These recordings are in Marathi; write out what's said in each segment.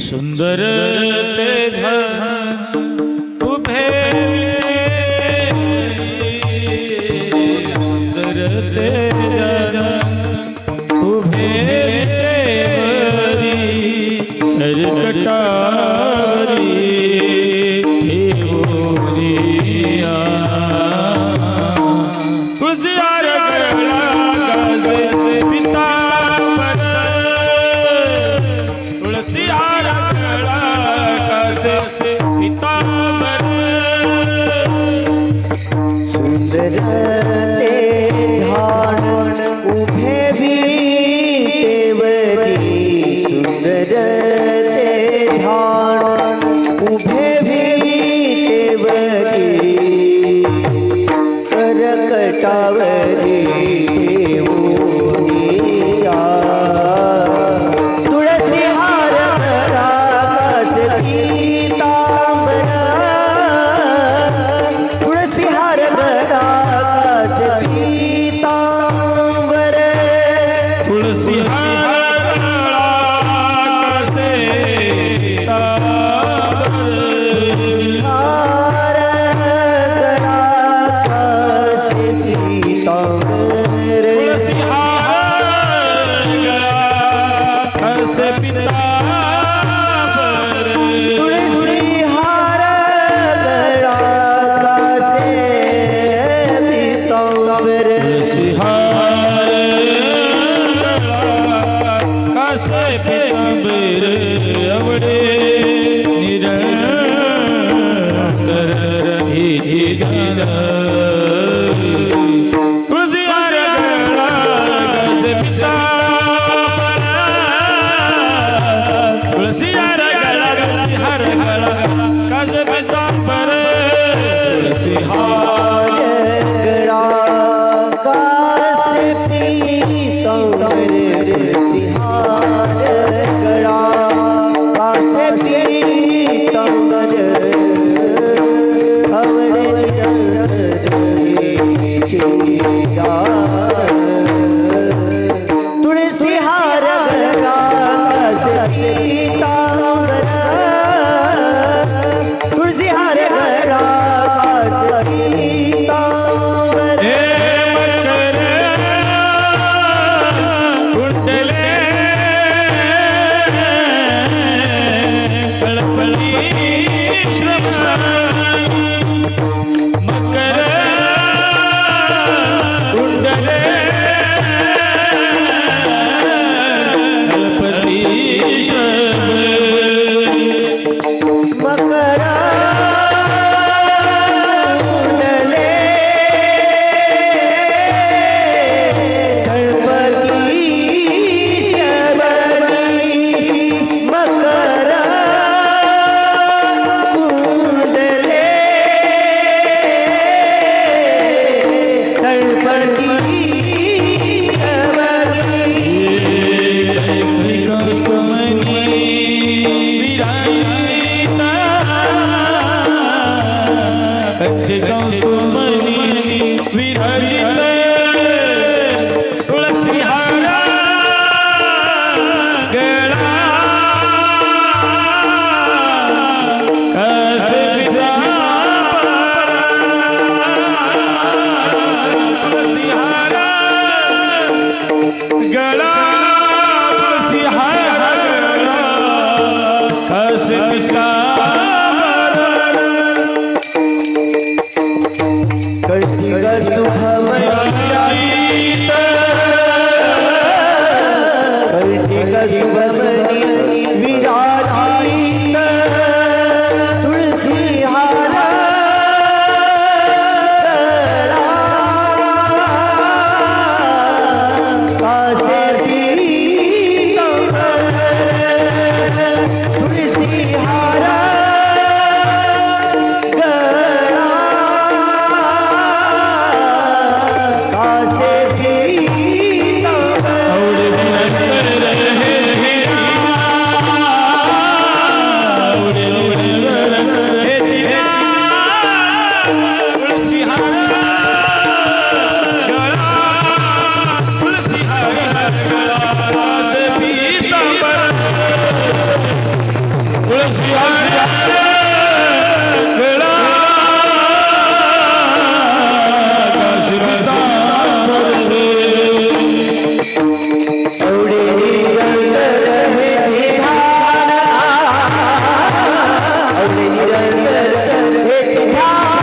सुंदर ते धन उभे सुंदर ते धन उभे कटारी ठेवूनिया तुळशीहार गळा गाजे पितांबर तुळशीहार गळा गाजे पितांबर सुंदर ते ध्यान उभे भीतेवरी सुंदर ते ध्यान उभे भीतेवरी करकटावरी ठेवूनिया तुळशीहार गळा गाजे पितांबर तुळशीहार गळा गाजे पितांबर तुळशीहार गळा गाजे हार गळा गाजे पितांबर तुळशीहार गळा गाजे पितांबर तुळशीहार गळा गाजे पितांबर तुळशीहार कासे पितांबर आवडे निरंतर रहीची धन तुळशीहार गळा कासे पितांबर तुळशीहार गळा तुळशीहार गळा कासे पितांबर तुळशीहार गळा गाजे पितांबर तुळशीहार गळा गाजे पितांबर आवडे निरंतरीचिया तुळशीहार गळा गाजे पितांबर तुळशीहार गळा गाजे पितांबर कुंडले कळपळी श्रम मकर कुंडले कळपती श्रम मकर कुंडले गणपती शबरी मकर कुंडले गणपती तुळशीहार गळा कसे तुळशीहार गळा तुळशीहार गळा कसे कळतीगस्तु कळतीगस्तु भवनी विराजित तुळशीहार गळा गाजे पितांबर तुळशीहार तुळसी हार गळा काशी पीतांबर रे औडे निरंतर हे ध्यान औडे निरंतर हे ध्यान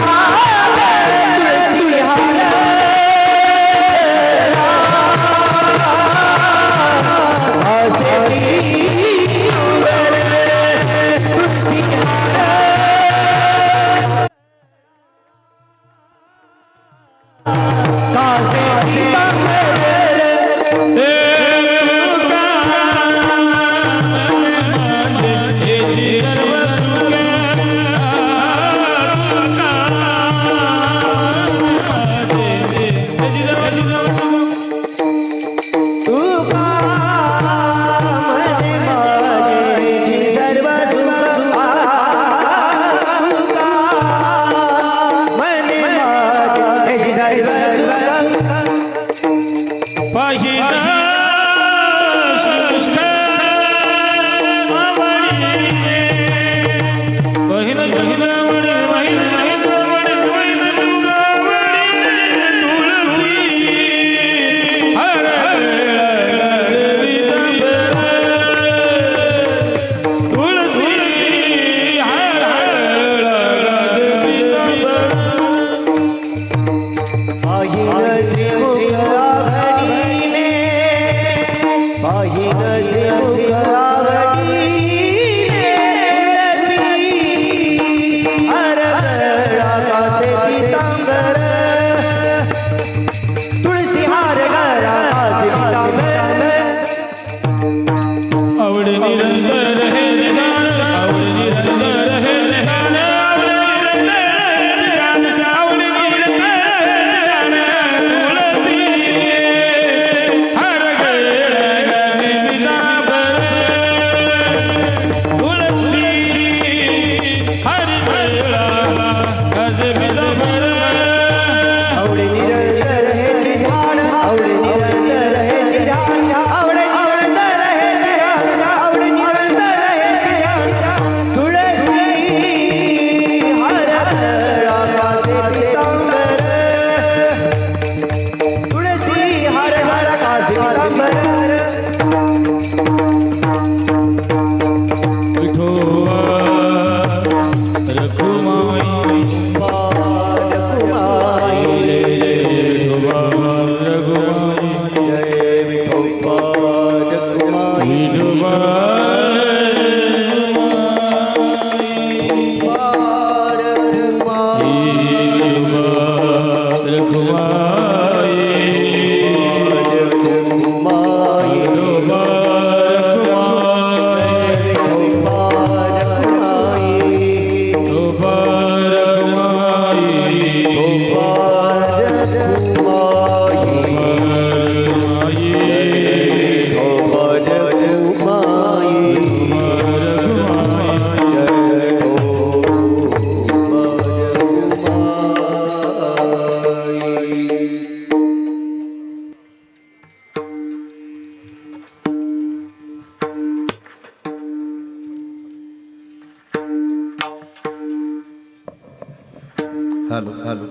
तुळसी हार आसे पीतांबर तुळसी हार कासे पीतांबर hello hello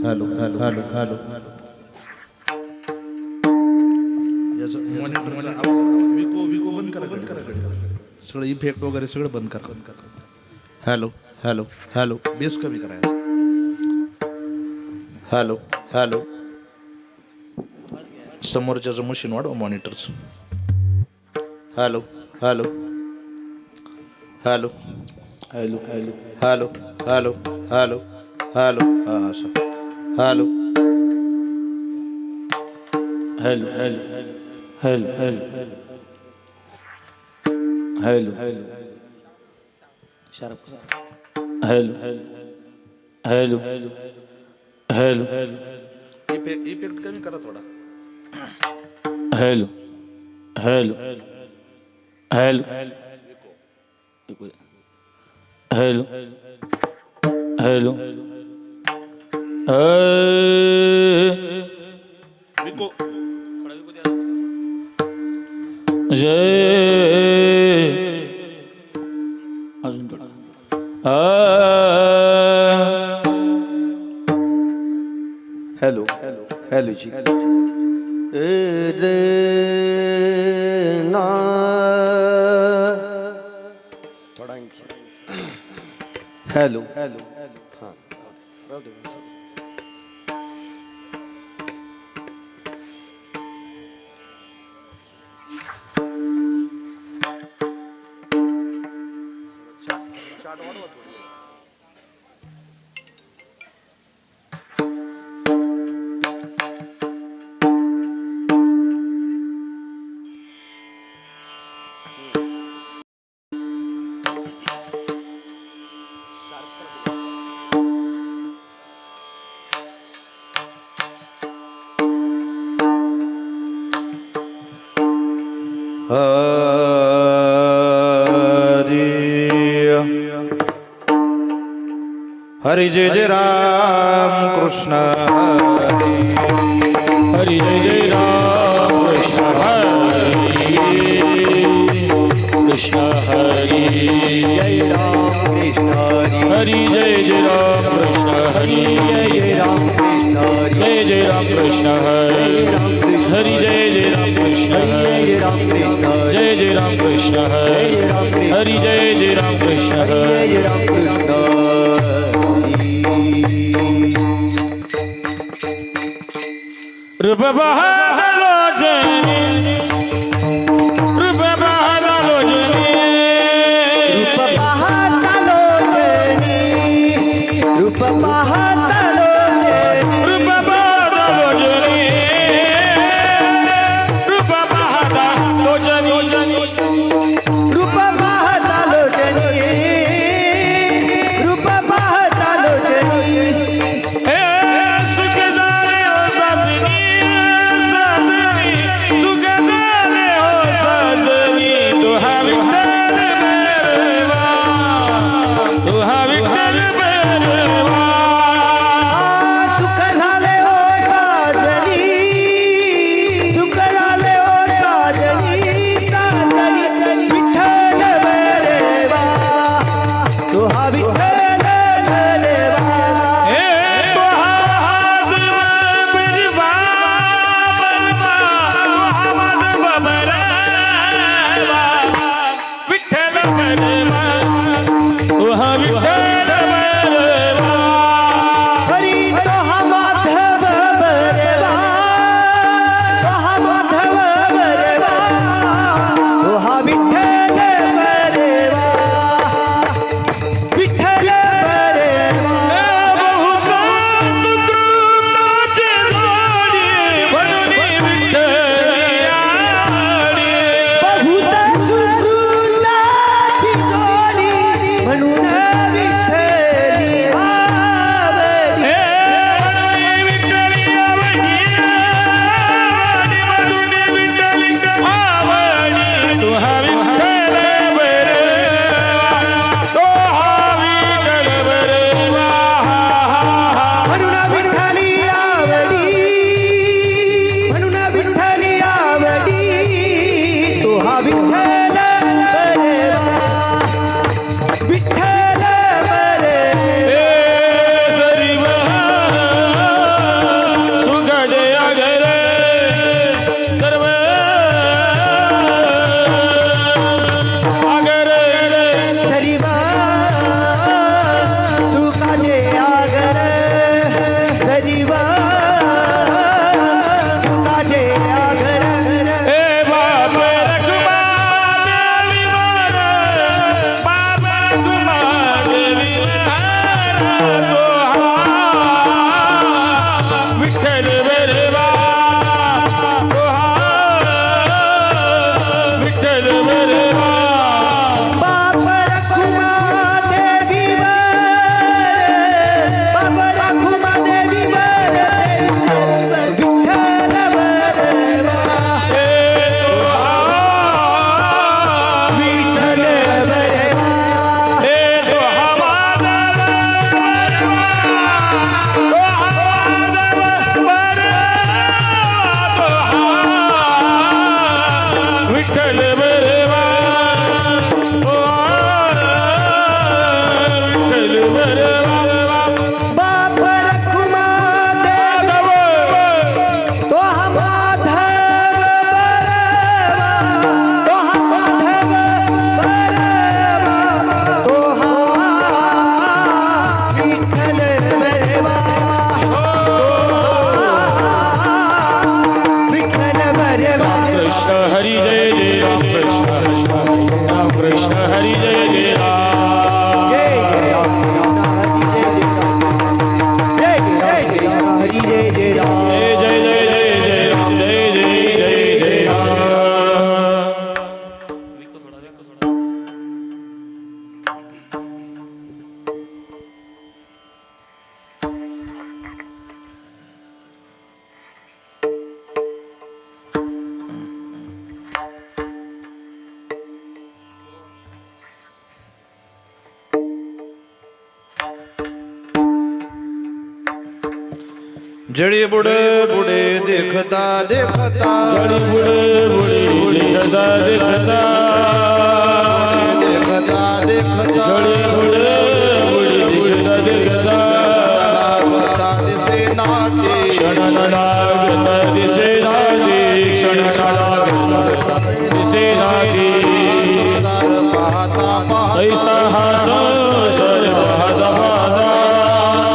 hello hello hello hello याचं मॉनिटरचा विको विको बंद करा सगळं इफेक्ट वगैरे सगळं बंद करा हॅलो हॅलो हॅलो बेस कमी करा हॅलो हॅलो समोरच्याचं मशीन वाढवा मॉनिटरचं hello hello hello hello hello hello hello hello hello हां असं hello hello hello hello hello hello hello hello hello hello effect कमी करा थोडा hello hello hello hello hello विको जय अजून थोडा हेलो हेलो जी रे ना थोड़ा हेलो हेलो हाँ राहू दे. हरी जय जय राम कृष्ण हरि जय जय राम कृष्ण हरि कृष्ण हरि जय राम कृष्ण हरि हरि जय जय राम कृष्ण हरि जय राम कृष्ण हरि जय जय राम कृष्ण हरि हरि जय जय राम कृष्ण हरि जय राम कृष्ण जय जय राम कृष्ण हरि हरि जय जय राम कृष्ण हरि जय राम कृष्ण रूप बहालोचनी रूप बहालोचनी रूप पाहतालोचनी रूप पाहतालोचनी रूप बहालोचनी रूप बहालोचनी रूप पाहतालोचनी रूप पाहतालोचनी हे सुख जाने ओ सजनी सजनी सुख जाने विठ्ठल बरवा ओ विठ्ठल बरवा बाप रखुमा देव तो हा माधव बरवा तो हा माधव बरवा तो हा विठ्ठल बरवा विठ्ठल बरवा कृष्ण हरी जय जय राम कृष्ण राम कृष्ण हरी जय जय राम जय जय राम जय जय राम हरि जय जय राम जय जय जय जय जय राम जय जय जय जय राम जड़ी बुड़े बुड़े देखता देखता जड़ी बुड़े बुड़े देखता देखता देखता देखता जड़ी बुड़े बुड़े देखता देखता लागता दिसे नाचे क्षण लागत दिसे नाची क्षण लागत दिसे नाची संसार पाहता पाहता ऐसा हा संसार पाहता पाहता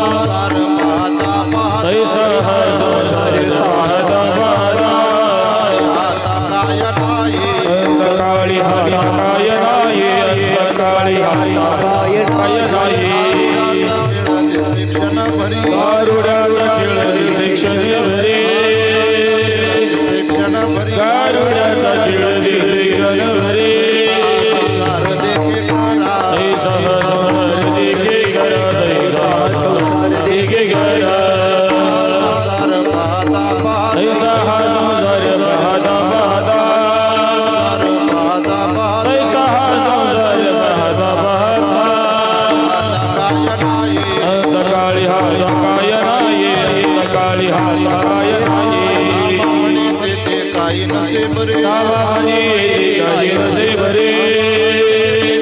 संसार पाहता पाहता ऐसा हा संसार पाहता पाहता आता काय नाही अंतकाळी हा काय नाही अंतकाळी हा काय नाही शिक्षण भरी गारुडावर खेळतील शिक्षण भरे शिक्षण भरी गारुडाचा खेळतील शिक्षण भरे संसार देखे करा ऐसा हा संसार देखे करा ऐसा हा संसार देखे करा संसार पाहता पाहता ऐसा हा संसार पाहता पाहता पाहता पाहता ऐसा हा संसार पाहता पाहता काय नाही अंतकाळी हा काय नाही अंतकाळी हा काय नाही म्हणे तेथे काही नसे बरे नावाने काही नसे भरे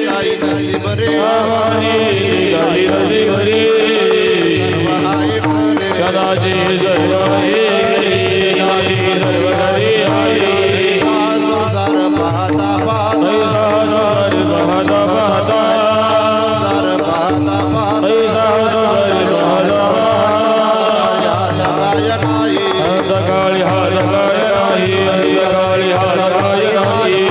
काही नसे बरे नावाने काही नसे भरे आहे खरे सदाचे सर्व हे नाते सर्व खरे आहे संसार पाहता पाहता ऐसा संसार पाहता पाहता संसार पाहता पाहता ऐसा संसार पाहता पाहता काय नाही अंतकाळी हा काय नाही अंतकाळी हा काय नाही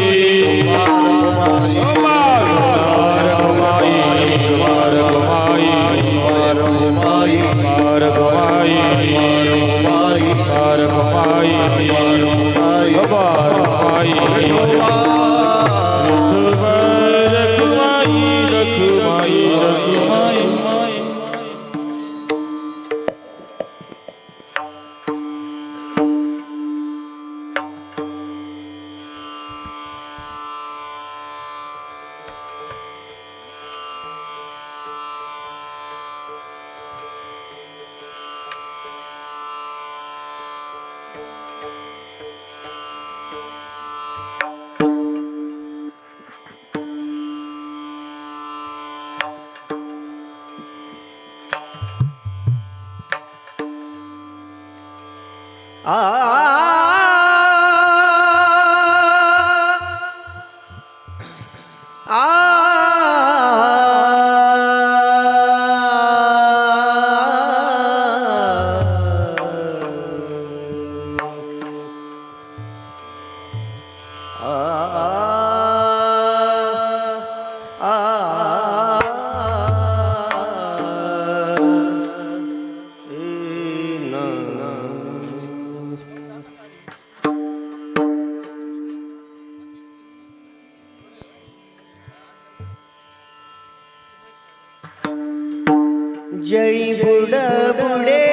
जळी बुड बुडे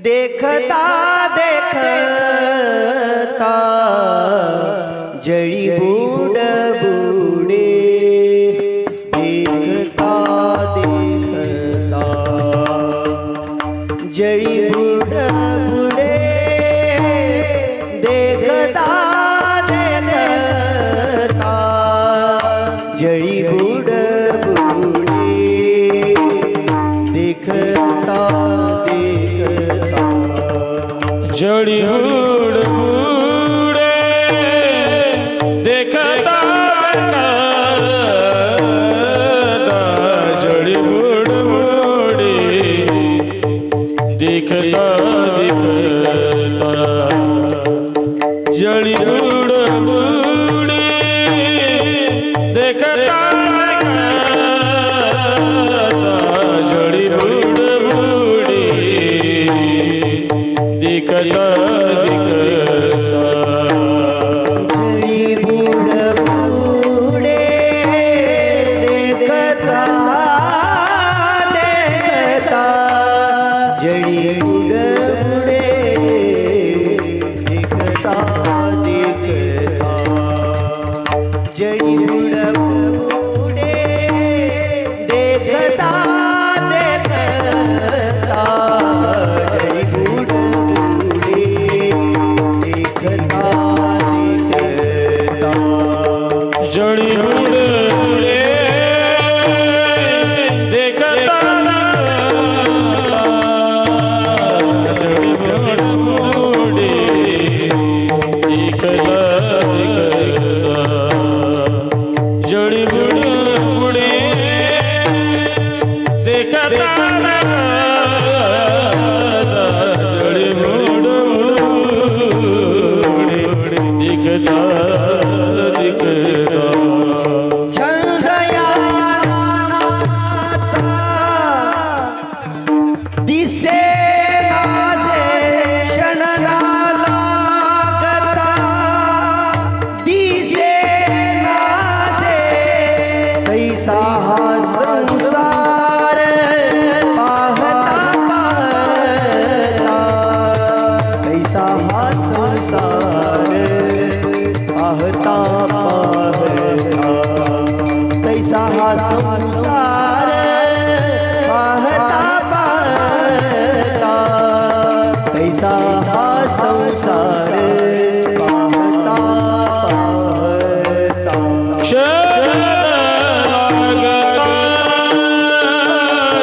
देखता देखता जळी बुड बुडे देखता देखता जळी बुड बुडे देखता जड़ी बूढ़ बूढ़े देखता जड़ी बूढ़ बूढ़े देखता देखता जड़ी बूढ़ बूढ़े देखता जड़ी बूढ़ बूढ़े देखता जड़ी बूढ़ बूढ़े देखता देखता जड़ी बूढ़ बूढ़े देखता देखता जड़ी बूढ़ बूढ़े देखता देखता जड़ी बूढ़ बूढ़े देखता देखता जड़ी बूढ़ बूढ़े देखता जड़ी बूढ़ बूढ़े देखता जड़ी बूढ़ बूढ़े देखता जड़ी बूढ़ बूढ़े देखता देखता छंदयानाचा दिसे नाजे क्षणना लागता दिसे नाजे कैसा हा संसार पाहता पाहता कैसा हा संसार पाहता पाहता कैसा हा संसार पाहता पाहता कैसा हा संसार पाहता पाहता क्षण लागता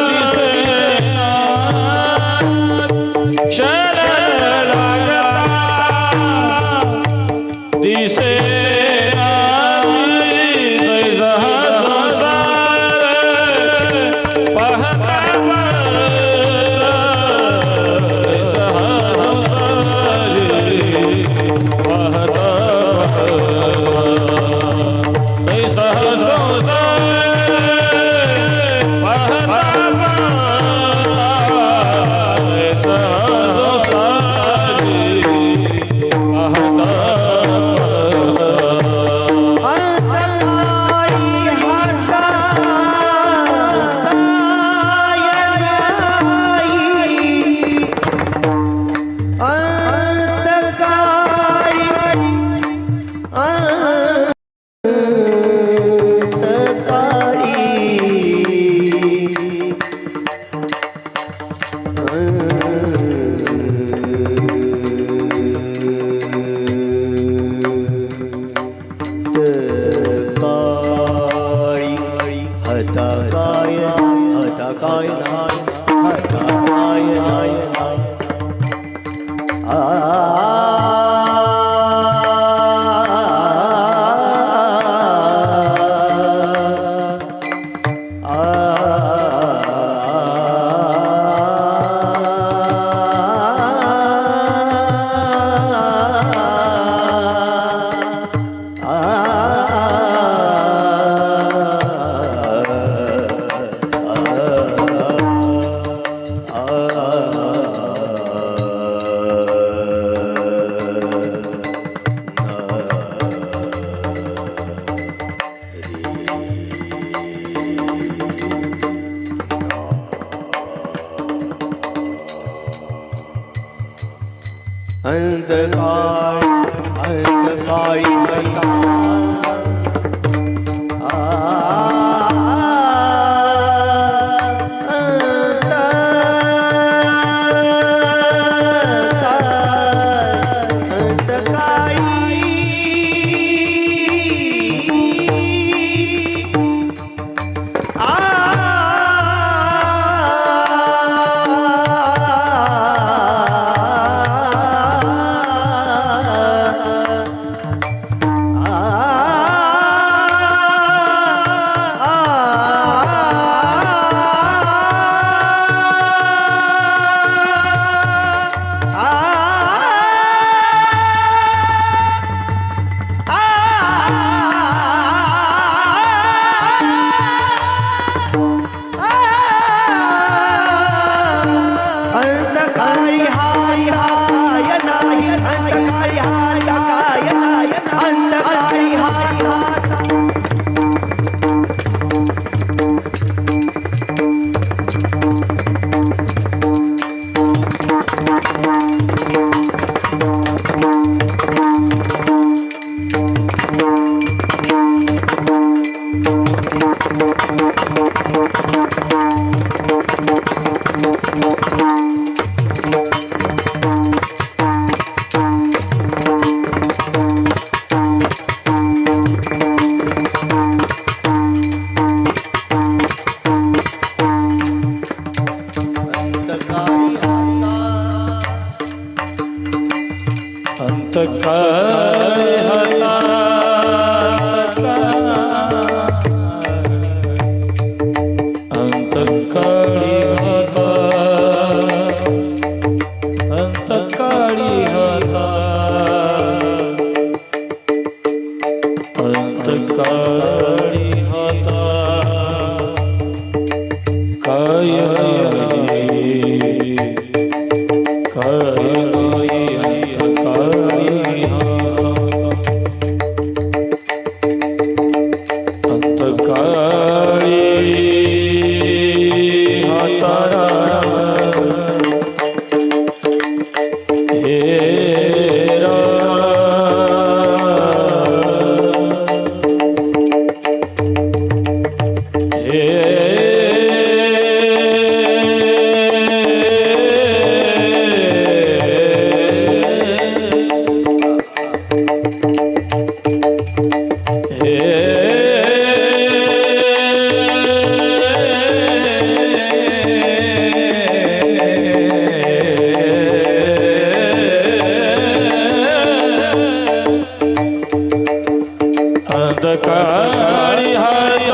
दिसे क्षण लागता दिसे कैसा संसार पाहता कैसा संसार पाहता कैसा संसार पाहता कैसा संसार पाहता अंतकाळी हाता कायनाई अंधकाळी अंतकाळी हाता काय अंतकाळी हाता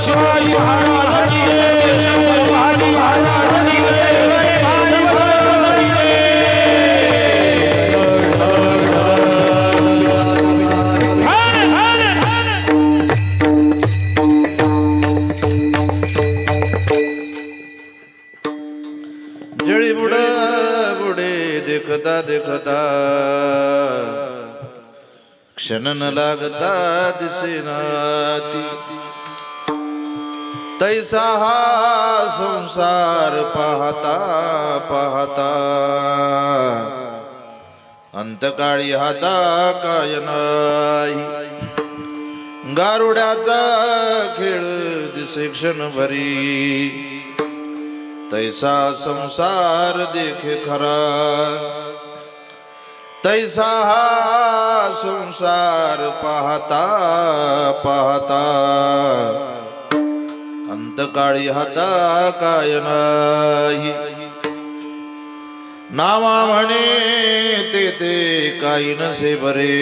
शिवाजी महाराज की जय शिवाजी महाराज की जय जळी बुडा बुडे देखता देखता क्षण न लागता दिसेनाती तैसा हा संसार पाहता पाहता अंतकाळी हाता काय नाही गारुड्याचा खेळ दिसे क्षणभरी तैसा संसार देखे खरा तैसा हा संसार पाहता पाहता अंतकाळी हाता काय नाही नामा म्हणे ते काही नसे बरे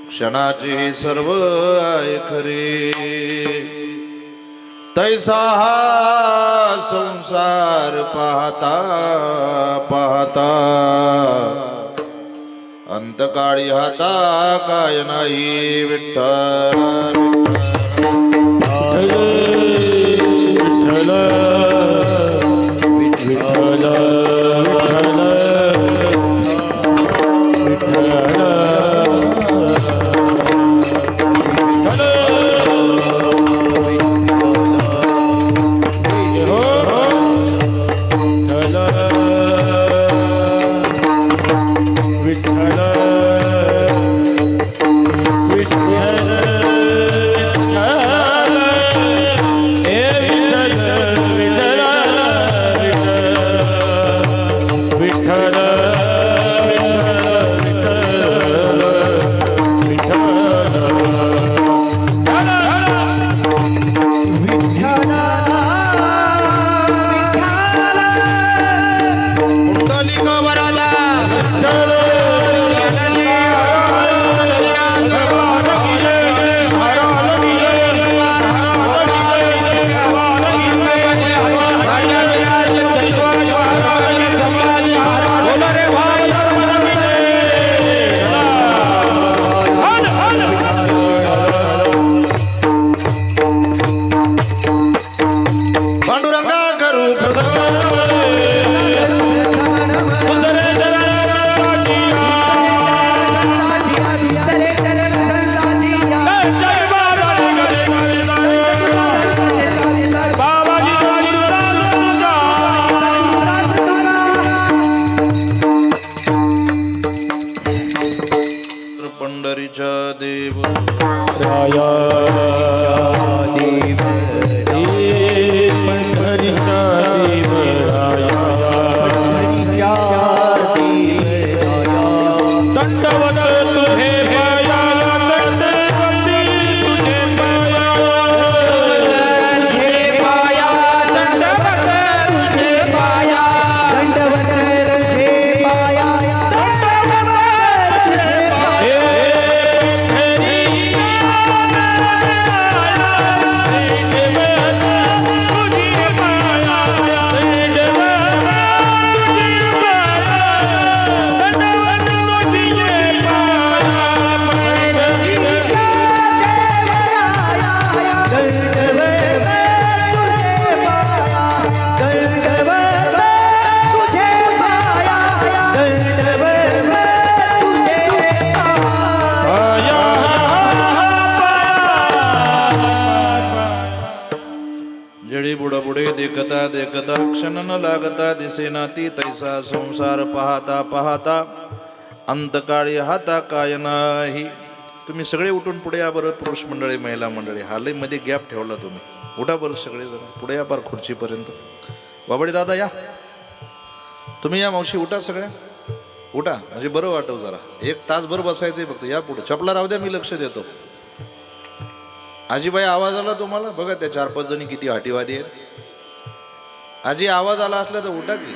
क्षणाचे सर्व आहे खरे तैसा हा संसार पाहता पाहता अंतकाळी हाता काय नाही विठ्ठल विठ्ठल विठ्ठल पंढरीच्या देव राया देव पंढरीचा देव राया दंडवत तुझे पाया दंडवती तुझे पाया दंडवत तुझे पाया जळी बुडा बुडे देखता देखता क्षण न लागता दिसेना ती तैसा संसार पाहता पाहता अंतकाळी हाता काय नाही तुम्ही सगळे उठून पुढे या बरं पुरुष मंडळी महिला मंडळी हालही मध्ये गॅप ठेवला तुम्ही उठा बरं सगळे जण पुढे या पार खुर्चीपर्यंत बाबडी दादा या तुम्ही या मावशी उठा सगळ्या उठा म्हणजे बरं वाटव जरा एक तासभर बसायचंय फक्त या पुढे चपला राहू द्या मी लक्ष देतो आजीबाई आवाज आला तुम्हाला बघा त्या 4-5 जणी किती हाटीवादी आहेत आजी आवाज आला असला तर उठा की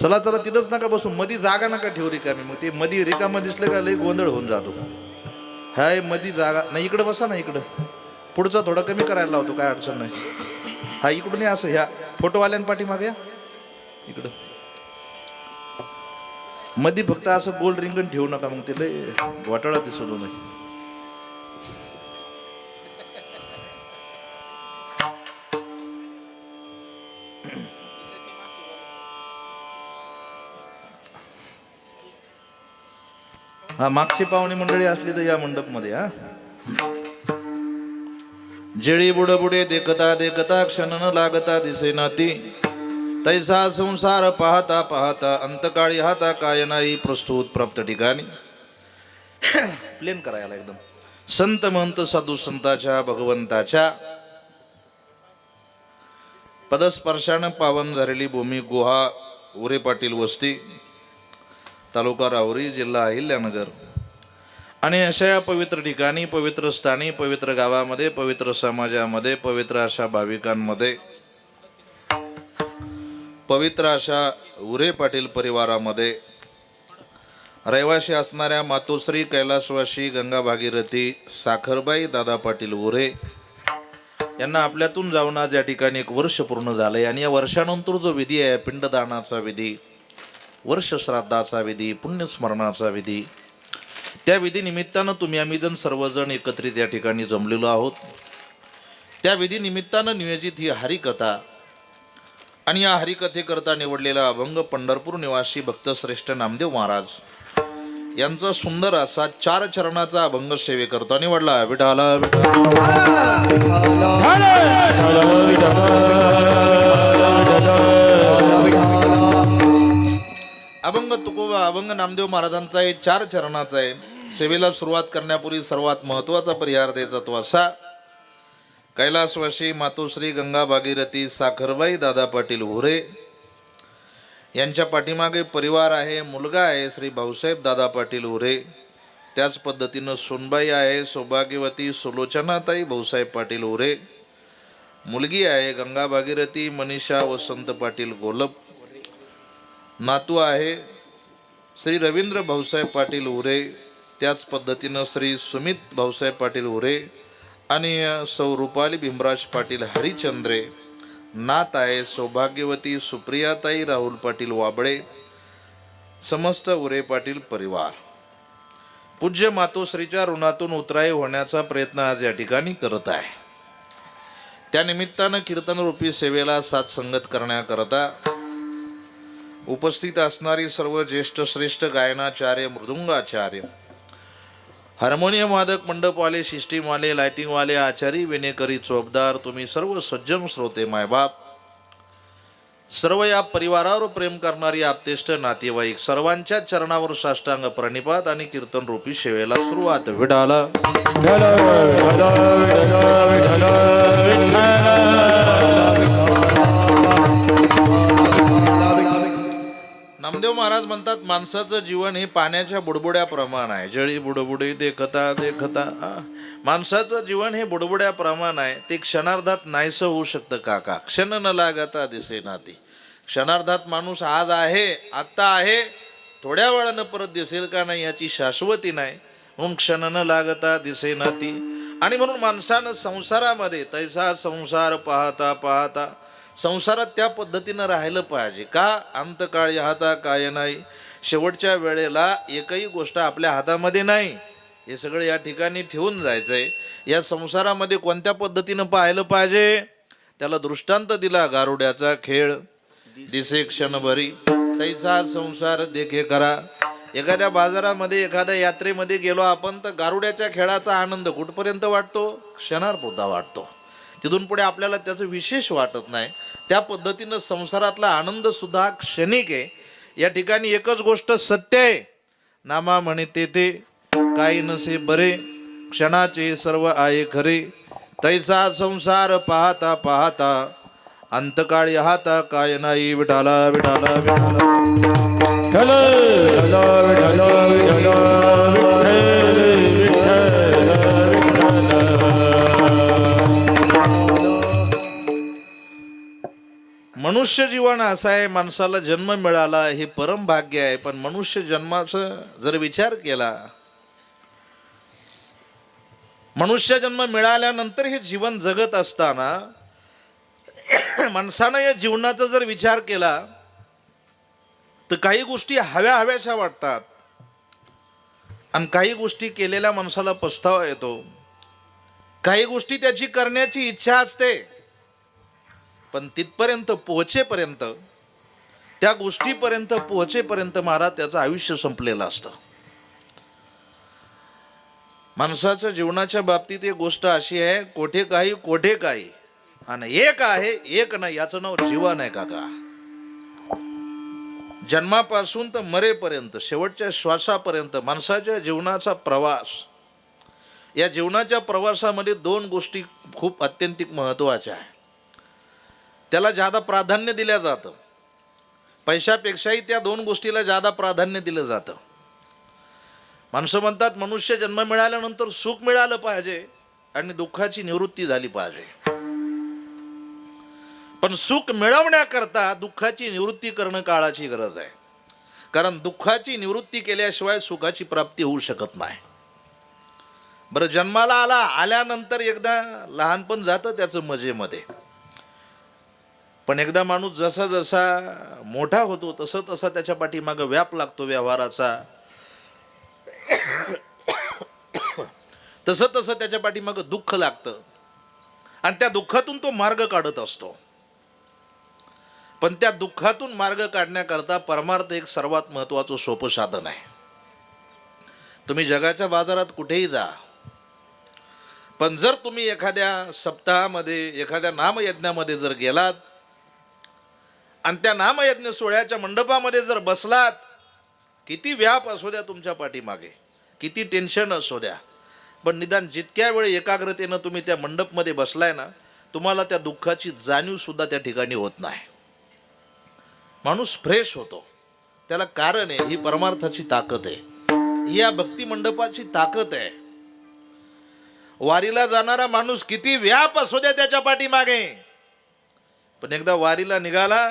चला चला तिथंच नका बसू, मधी जागा नका ठेवू रिकामी. मग ते मधी रिकामं दिसलं का लई गोंधळ होऊन जातो. हाय मधी जागा नाही, इकडं बसा ना, इकडं पुढचं थोडं कमी करायला लावतो, काय अडचण नाही. हा इकडून या, असं ह्या फोटोवाल्यांपाठी मागे या इकडं. मधी फक्त असं गोल रिंगण ठेवू नका, मग ते लय घोटाळा दिसतो नाही. हा मागची पाहुणी मंडळी असली तर या मंडप मध्ये. हा जळी बुडबुडे देखता देखता क्षण न लागता दिसे नाती, तैसा संसार पाहता पाहता अंतकाळी हाता काय नाही. प्रस्तुत प्राप्त ठिकाणी प्लेन करायला एकदम. संत महंत साधू संताच्या भगवंताच्या पदस्पर्शानं पावन झालेली भूमी गुहा उरे पाटील वस्ती, तालुका राहुरी, जिल्हा अहिल्यानगर. आणि अशा या पवित्र ठिकाणी, पवित्र स्थानी, पवित्र गावामध्ये, पवित्र समाजामध्ये, पवित्र अशा भाविकांमध्ये, पवित्र अशा उरे पाटील परिवारामध्ये रहिवाशी असणाऱ्या मातोश्री कैलासवासी गंगा भागीरथी साखरबाई दादा पाटील उरे यांना आपल्यातून जाऊन आज या ठिकाणी 1 वर्ष पूर्ण झालंय. आणि या वर्षानंतर जो विधी आहे, पिंडदानाचा विधी, वर्ष श्राद्धाचा विधी, पुण्यस्मरणाचा विधी, त्या विधी निमित्तानं तुम्ही आम्ही जण सर्वजण एकत्रित या ठिकाणी जमलेलो आहोत. त्या विधी निमित्तानं नियोजित ही हरिकथा आणि या हरिकथेकरता निवडलेला अभंग पंढरपूर निवासी भक्तश्रेष्ठ नामदेव महाराज यांचा सुंदर असा 4 चरणाचा अभंग सेवेकरता निवडला. विठाला अभंग तुकोबा अभंग नामदेव महाराजांचा आहे, 4 चरणाचा आहे. सेवेला सुरुवात करण्यापूर्वी सर्वात महत्वाचा परिहार द्यायचा तो असा: कैलासवासी मातोश्री गंगा भागीरथी साखरबाई दादा पाटील उरे यांच्या पाठीमागे परिवार आहे. मुलगा आहे श्री भाऊसाहेब दादा पाटील उरे, त्याच पद्धतीनं सोनबाई आहे सौभाग्यवती सुलोचनाताई भाऊसाहेब पाटील उरे, मुलगी आहे गंगा भागीरथी मनीषा वसंत पाटील गोलप, नातू आहे श्री रवींद्र भाऊसाहेब पाटील उरे, त्याच पद्धतीनं श्री सुमित भाऊसाहेब पाटील उरे आणि सौ रुपाली भीमराज पाटील हरिचंद्रे, नात आहे सौभाग्यवती सुप्रियाताई राहुल पाटील वाबळे, समस्त उरे पाटील परिवार पूज्य मातोश्रीच्या ऋणातून उतराई होण्याचा प्रयत्न आज या ठिकाणी करत आहे. त्यानिमित्तानं कीर्तनरूपी सेवेला साथ संगत करण्याकरता उपस्थित असणारी सर्व ज्येष्ठ श्रेष्ठ गायनाचार्य, मृदुंगाचार्य, हार्मोनियम वादक, मंडपवाले, सिस्टीमवाले, लाइटिंगवाले, आचारी, विनेकरी, चोपदार, तुम्ही सर्व सज्जन श्रोते, मायबाप, सर्व या परिवारावर प्रेम करणारी आप्तेष्ट नातेवाईक, सर्वांच्या चरणावर साष्टांग प्रणिपात आणि कीर्तन रूपी सेवेला सुरुवात. विडाला नामदेव महाराज म्हणतात, माणसाचं जीवन हे पाण्याच्या बुडबुड्याप्रमाण आहे. जळी बुडबुडी देखता देखता. माणसाचं जीवन हे बुडबुड्याप्रमाण आहे. ते क्षणार्धात नाहीसं होऊ शकतं काका. क्षण न लागता दिसे नाती. क्षणार्धात माणूस आज आहे, आत्ता आहे, थोड्या वेळानं परत दिसेल का नाही याची शाश्वती नाही. म्हणून क्षण न लागता दिसे नाती. आणि म्हणून माणसानं संसारामध्ये तैसा संसार पाहता पाहता संसारात त्या पद्धतीनं राहिलं पाहिजे. का? अंतकाळी हाता काय नाही. शेवटच्या वेळेला एकही गोष्ट आपल्या हातामध्ये नाही. हे सगळं या ठिकाणी ठेवून जायचं आहे. या संसारामध्ये कोणत्या पद्धतीनं पाहिलं पाहिजे त्याला दृष्टांत दिला. गारुड्याचा खेळ दिसे क्षणभरी, तैसा संसार देखे करा. एखाद्या बाजारामध्ये, एखाद्या यात्रेमध्ये गेलो आपण तर गारुड्याच्या खेळाचा आनंद कुठपर्यंत वाटतो? क्षणापुरता वाटतो. तिथून पुढे आपल्याला त्याचं विशेष वाटत नाही. त्या पद्धतीनं संसारातला आनंद सुद्धा क्षणिक आहे. या ठिकाणी एकच गोष्ट सत्य आहे, नामा म्हणे ते काही नसे बरे, क्षणाचे सर्व आहे खरे. तैसा संसार पाहता पाहता अंतकाळी हाता काय नाही. विठाला विठाला विठाला मनुष्य जीवन असं आहे, माणसाला जन्म मिळाला हे परम भाग्य आहे. पण मनुष्य जन्माचा जर विचार केला, मनुष्य जन्म मिळाल्यानंतर हे जीवन जगत असताना माणसानं या जीवनाचा जर विचार केला तर काही गोष्टी हव्याशा वाटतात आणि काही गोष्टी केलेल्या माणसाला पछतावा येतो. काही गोष्टी त्याची करण्याची इच्छा असते, पण तिथपर्यंत पोहोचेपर्यंत, त्या गोष्टीपर्यंत पोहोचेपर्यंत महाराज त्याचं आयुष्य संपलेलं असतं. माणसाच्या जीवनाच्या बाबतीत एक गोष्ट अशी आहे, कोठे काही आणि एक आहे एक नाही, याचं नाव जीवन आहे काका. जन्मापासून तर मरेपर्यंत, शेवटच्या श्वासापर्यंत माणसाच्या जीवनाचा प्रवास, या जीवनाच्या प्रवासामध्ये दोन गोष्टी खूप अत्यंतिक महत्त्वाच्या आहे. त्याला जादा प्राधान्य दिलं जातं, पैशापेक्षाही त्या दोन गोष्टीला जादा प्राधान्य दिलं जातं. माणसं म्हणतात मनुष्य जन्म मिळाल्यानंतर सुख मिळालं पाहिजे आणि दुःखाची निवृत्ती झाली पाहिजे. पण सुख मिळवण्याकरता दुःखाची निवृत्ती करणं काळाची गरज आहे. कारण दुःखाची निवृत्ती केल्याशिवाय सुखाची प्राप्ती होऊ शकत नाही. बरं, जन्माला आल्यानंतर एकदा लहानपण जातं त्याचं मजेमध्ये, पण एकदा माणूस जसा जसा मोठा होतो तसं तसा त्याच्या पाठीमागं व्याप लागतो व्यवहाराचा, तसं तसं त्याच्या पाठीमागं दुःख लागतं आणि त्या दुःखातून तो मार्ग काढत असतो. पण त्या दुःखातून मार्ग काढण्याकरता परमार्थ एक सर्वात महत्त्वाचं सोपं साधन आहे. तुम्ही जगाच्या बाजारात कुठेही जा, पण जर तुम्ही एखाद्या सप्ताहामध्ये, एखाद्या नामयज्ञामध्ये जर गेलात आणि त्या नामयज्ञ सोहळ्याच्या मंडपामध्ये जर बसलात, किती व्याप असू द्या तुमच्या पाठीमागे, किती टेन्शन असू द्या, पण निदान जितक्या वेळ एकाग्रतेनं तुम्ही त्या मंडपमध्ये बसलाय ना, तुम्हाला त्या दुःखाची जाणीव सुद्धा त्या ठिकाणी होत नाही. माणूस फ्रेश होतो. त्याला कारण आहे, ही परमार्थाची ताकद आहे, ही या भक्ती मंडपाची ताकद आहे. वारीला जाणारा माणूस किती व्याप असू द्या त्याच्या पाठीमागे, पण एकदा वारीला निघाला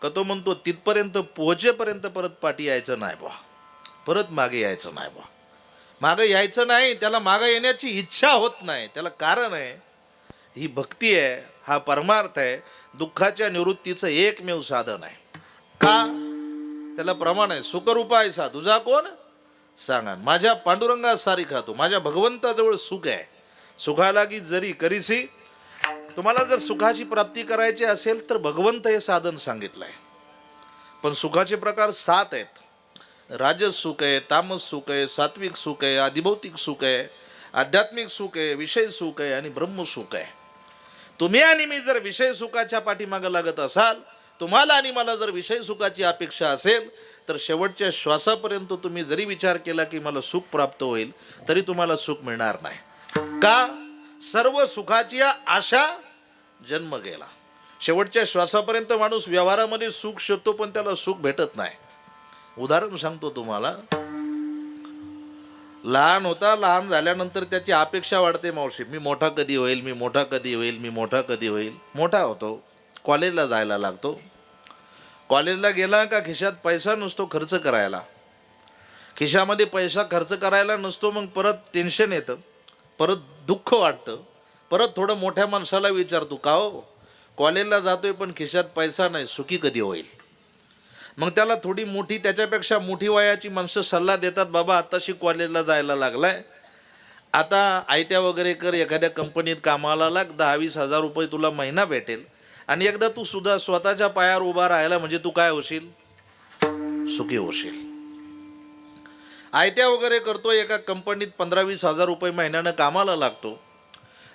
का तो म्हणतो तिथपर्यंत पोहोचेपर्यंत परत पाठी यायचं नाही बा, परत मागे यायचं नाही बा. मागं यायचं नाही, त्याला मागं येण्याची इच्छा होत नाही. त्याला कारण आहे, ही भक्ती आहे, हा परमार्थ आहे, दुःखाच्या निवृत्तीचं एकमेव साधन आहे. का? त्याला प्रमाण आहे, सुखरूपायचा तुझा कोण सांगा, माझ्या पांडुरंगा सारी खातो, माझ्या भगवंताजवळ सुख आहे. सुखाला की जरी करीसी, तुम्हाला जर सुखाची प्राप्ती करायची असेल तर भगवंत हे साधन सांगितलं आहे. पण सुखाचे प्रकार 7 आहेत. राजस सुख आहे, तामस सुख आहे, सात्विक सुख आहे, आधिभौतिक सुख आहे, आध्यात्मिक सुख आहे, विषय सुख आहे आणि ब्रह्मसुख आहे. तुम्ही आणि मी जर विषय सुखाच्या पाठीमागं लागत असाल, तुम्हाला आणि मला जर विषय सुखाची अपेक्षा असेल, तर शेवटच्या श्वासापर्यंत तुम्ही जरी विचार केला की मला सुख प्राप्त होईल, तरी तुम्हाला सुख मिळणार नाही. का? सर्व सुखाची आशा जन्म गेला. शेवटच्या श्वासापर्यंत माणूस व्यवहारामध्ये सुख शोधतो, पण त्याला सुख भेटत नाही. उदाहरण सांगतो तुम्हाला. लहान होता, लहान झाल्यानंतर त्याची अपेक्षा वाढते, मावशी मी मोठा कधी होईल, मी मोठा कधी होईल, मी मोठा कधी होईल. मोठा होतो, कॉलेजला जायला लागतो. कॉलेजला गेला का खिशात पैसा नसतो खर्च करायला, खिशामध्ये पैसा खर्च करायला नसतो. मग परत टेन्शन येतं, परत दुःख वाटतं, परत थोडं मोठ्या माणसाला विचारतो, का हो कॉलेजला जातोय पण खिशात पैसा नाही, सुखी कधी होईल. मग त्याला थोडी मोठी, त्याच्यापेक्षा मोठी वयाची माणसं सल्ला देतात, बाबा आताशी कॉलेजला जायला लागलाय, आता आयट्या वगैरे कर, एखाद्या कंपनीत कामाला लाग, 10-20 हजार रुपये तुला महिना भेटेल आणि एकदा तू सुद्धा स्वतःच्या पायावर उभा राहायला म्हणजे तू काय होशील, सुखी होशील. आयट्या वगैरे करतो, एका कंपनीत 15-20 हजार रुपये महिन्यानं कामाला लागतो,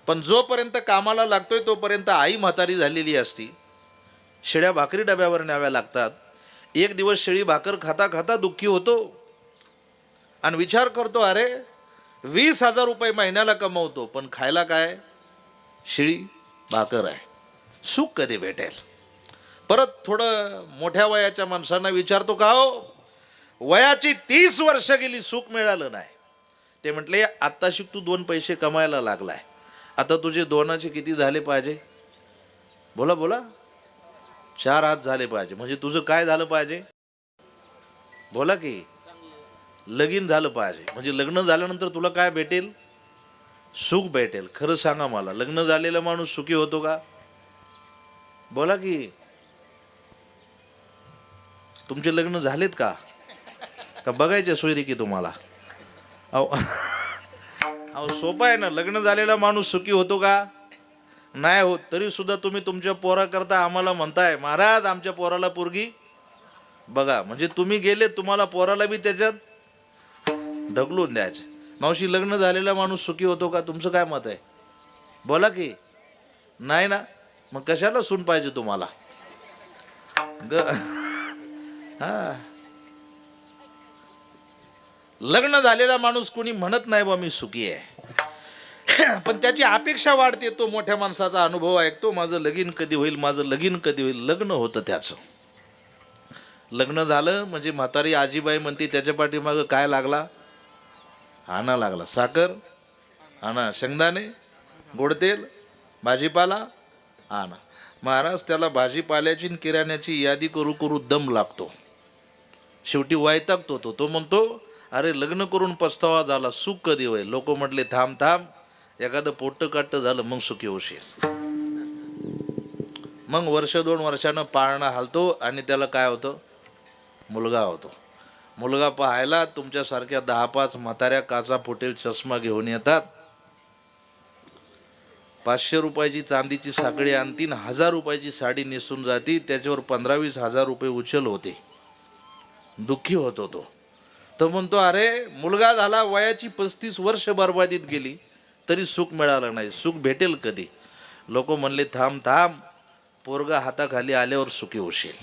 पण जोपर्यंत कामाला लागतोय तोपर्यंत आई म्हातारी झालेली असती, शिळ्या भाकरी डब्यावर न्याव्या लागतात. एक दिवस शिळी भाकर खाता खाता दुःखी होतो आणि विचार करतो, अरे 20 हजार रुपये महिन्याला कमवतो, पण खायला काय, शिळी भाकर आहे, सुख कधी भेटेल. परत थोडं मोठ्या वयाच्या माणसांना विचारतो, का हो वयाची 30 वर्ष गेली सुख मिळालं नाही. ते म्हटले, आत्ताशी तू 2 पैसे कमायला लागलाय, आता तुझे 2चे किती झाले पाहिजे, बोला बोला, 4 हात झाले पाहिजे. म्हणजे तुझं काय झालं पाहिजे? बोला की लगीन झालं पाहिजे. म्हणजे लग्न झाल्यानंतर तुला काय भेटेल? सुख भेटेल. खरं सांगा मला, लग्न झालेला माणूस सुखी होतो का? बोला की. तुमचे लग्न झालेत का बघायचे सोयरी की तुम्हाला? अहो सोपं आहे ना. लग्न झालेला माणूस सुखी होतो का? नाही होत. तरी सुद्धा तुम्ही तुमच्या पोराकरता आम्हाला म्हणताय महाराज आमच्या पोराला पोरगी बघा. म्हणजे तुम्ही गेले, तुम्हाला पोराला बी त्याच्यात ढकलून द्यायचे. मावशी, लग्न झालेला माणूस सुखी होतो का? तुमचं काय मत आहे? बोला की. नाही ना. मग कशाला सून पाहिजे तुम्हाला? हा, लग्न झालेला माणूस कोणी म्हणत नाही बा मी सुखी आहे, पण त्याची अपेक्षा वाढते. तो मोठ्या माणसाचा अनुभव ऐकतो, माझं लगीन कधी होईल, माझं लगीन कधी होईल. लग्न होतं त्याचं. लग्न झालं म्हणजे म्हातारी आजीबाई म्हणते त्याच्या पाठीमागं काय लागला? आणा लागला. साखर आणा, शेंगदाणे, गोडतेल, भाजीपाला आणा. महाराज त्याला भाजीपाल्याची आणि किराण्याची यादी करू करू दम लागतो. शेवटी वैतागतो तो म्हणतो अरे लग्न करून पस्तावा झाला, सुख कधी होईल? लोक म्हटले थांब थांब, एखादं पोट्ट काट्ट झालं मग सुखी होशील. मग 1-2 वर्षानं पाळणा हालतो आणि त्याला काय होतं? मुलगा होतो. मुलगा पाहायला तुमच्यासारख्या 10-5 म्हाताऱ्या काचा फुटेल चष्मा घेऊन येतात. 500 रुपयाची चांदीची साखळी आणतीन, 1000 रुपयाची साडी नेसून जाती, त्याच्यावर 15-20 हजार रुपये उचल होते. दुःखी होतो तो. तो म्हणतो अरे मुलगा झाला, वयाची 35 वर्ष बरबादीत गेली, तरी सुख मिळालं नाही. सुख भेटेल कधी? लोक म्हणले थांब थांब, पोरगा हाताखाली आल्यावर सुखी होशील.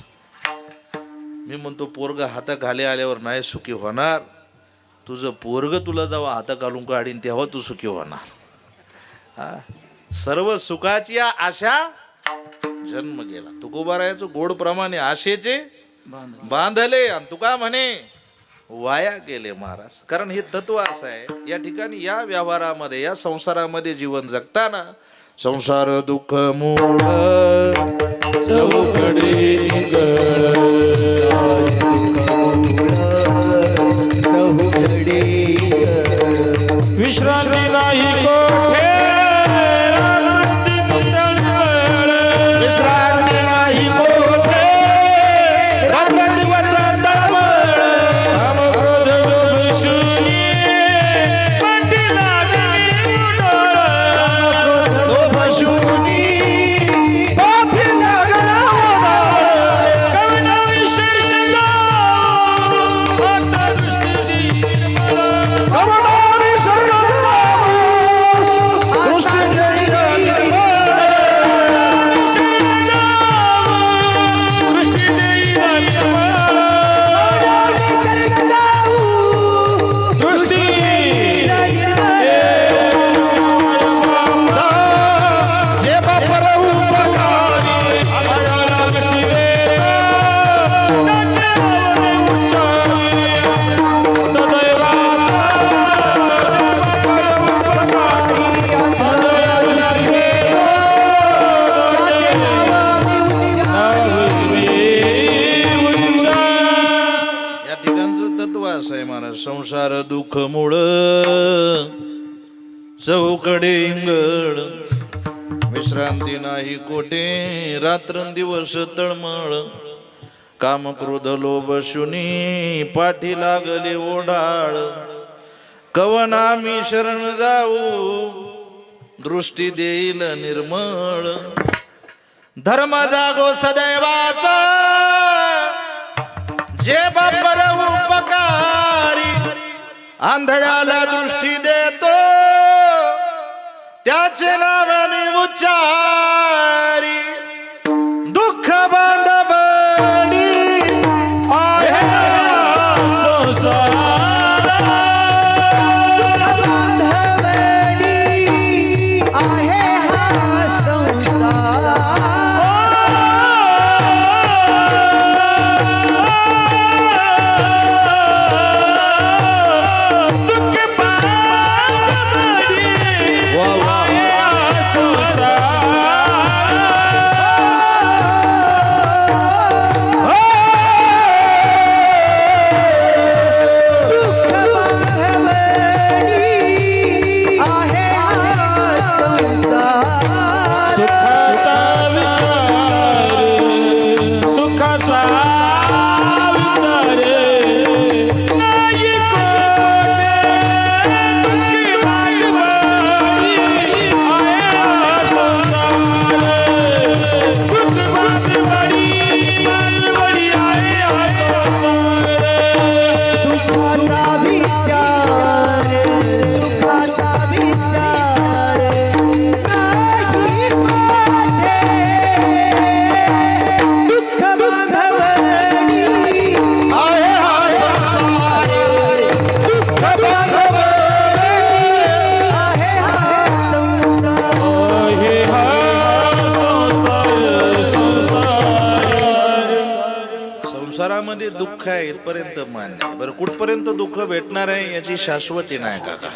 मी म्हणतो पोरगा हाताखाली आल्यावर नाही सुखी होणार. तुझं पोरग तुला जेव्हा हाता घालून काढीन तेव्हा तू सुखी होणार. हा, सर्व सुखाची आशा जन्म गेला. तुकोबारायाचं गोड प्रमाणे आशेचे बांधले आणि तुका म्हणे वाया गेले महाराज. कारण हे तत्व असं आहे. या ठिकाणी या व्यवहारामध्ये, या संसारामध्ये जीवन जगताना संसार दुःख मूळ चौकडे विश्रांती नाही कोठे, विश्रांती नाही कोठे, रात्र दिवस तळमळ. काम क्रोध लोभ शून्य, पाठी लागली उडाळ. लोभ शून्य, पाठी लागला उडाळ. कवना विशेष जाऊ, आता दृष्टीची निर्मळ. कवनावी सर्व दृष्टी देईल विशेष जाऊ, दृष्टी देईल निर्मळ. दृष्टी जे बापर उपकारी. आम्हाला दृष्टी देता, त्याचे उच्चारी सदैव या ठिकाणचं तत्व असं आहे महाराज. संसार दुःख मूळ चौकडे इंगळ. विश्रांती नाही कोठे, रात्रंदिवस तळमळ. काम क्रोध लोभ शुनी, पाठी लागले ओढाळ. कवना मी शरण जाऊ, दृष्टी देईल निर्मळ. धर्म जागो सदैवाचा, जे बापर उपकारी. आंधळ्याला दृष्टी देतो, त्याचे नाव मी उच्चारी. दुःख बांधवणी आहे संसार. आहे हा संसार. वा वा. संसार संसारामध्ये दुःख आहे इथपर्यंत मान्य आहे. बरं कुठपर्यंत दुःख भेटणार आहे याची शाश्वती नाही काका.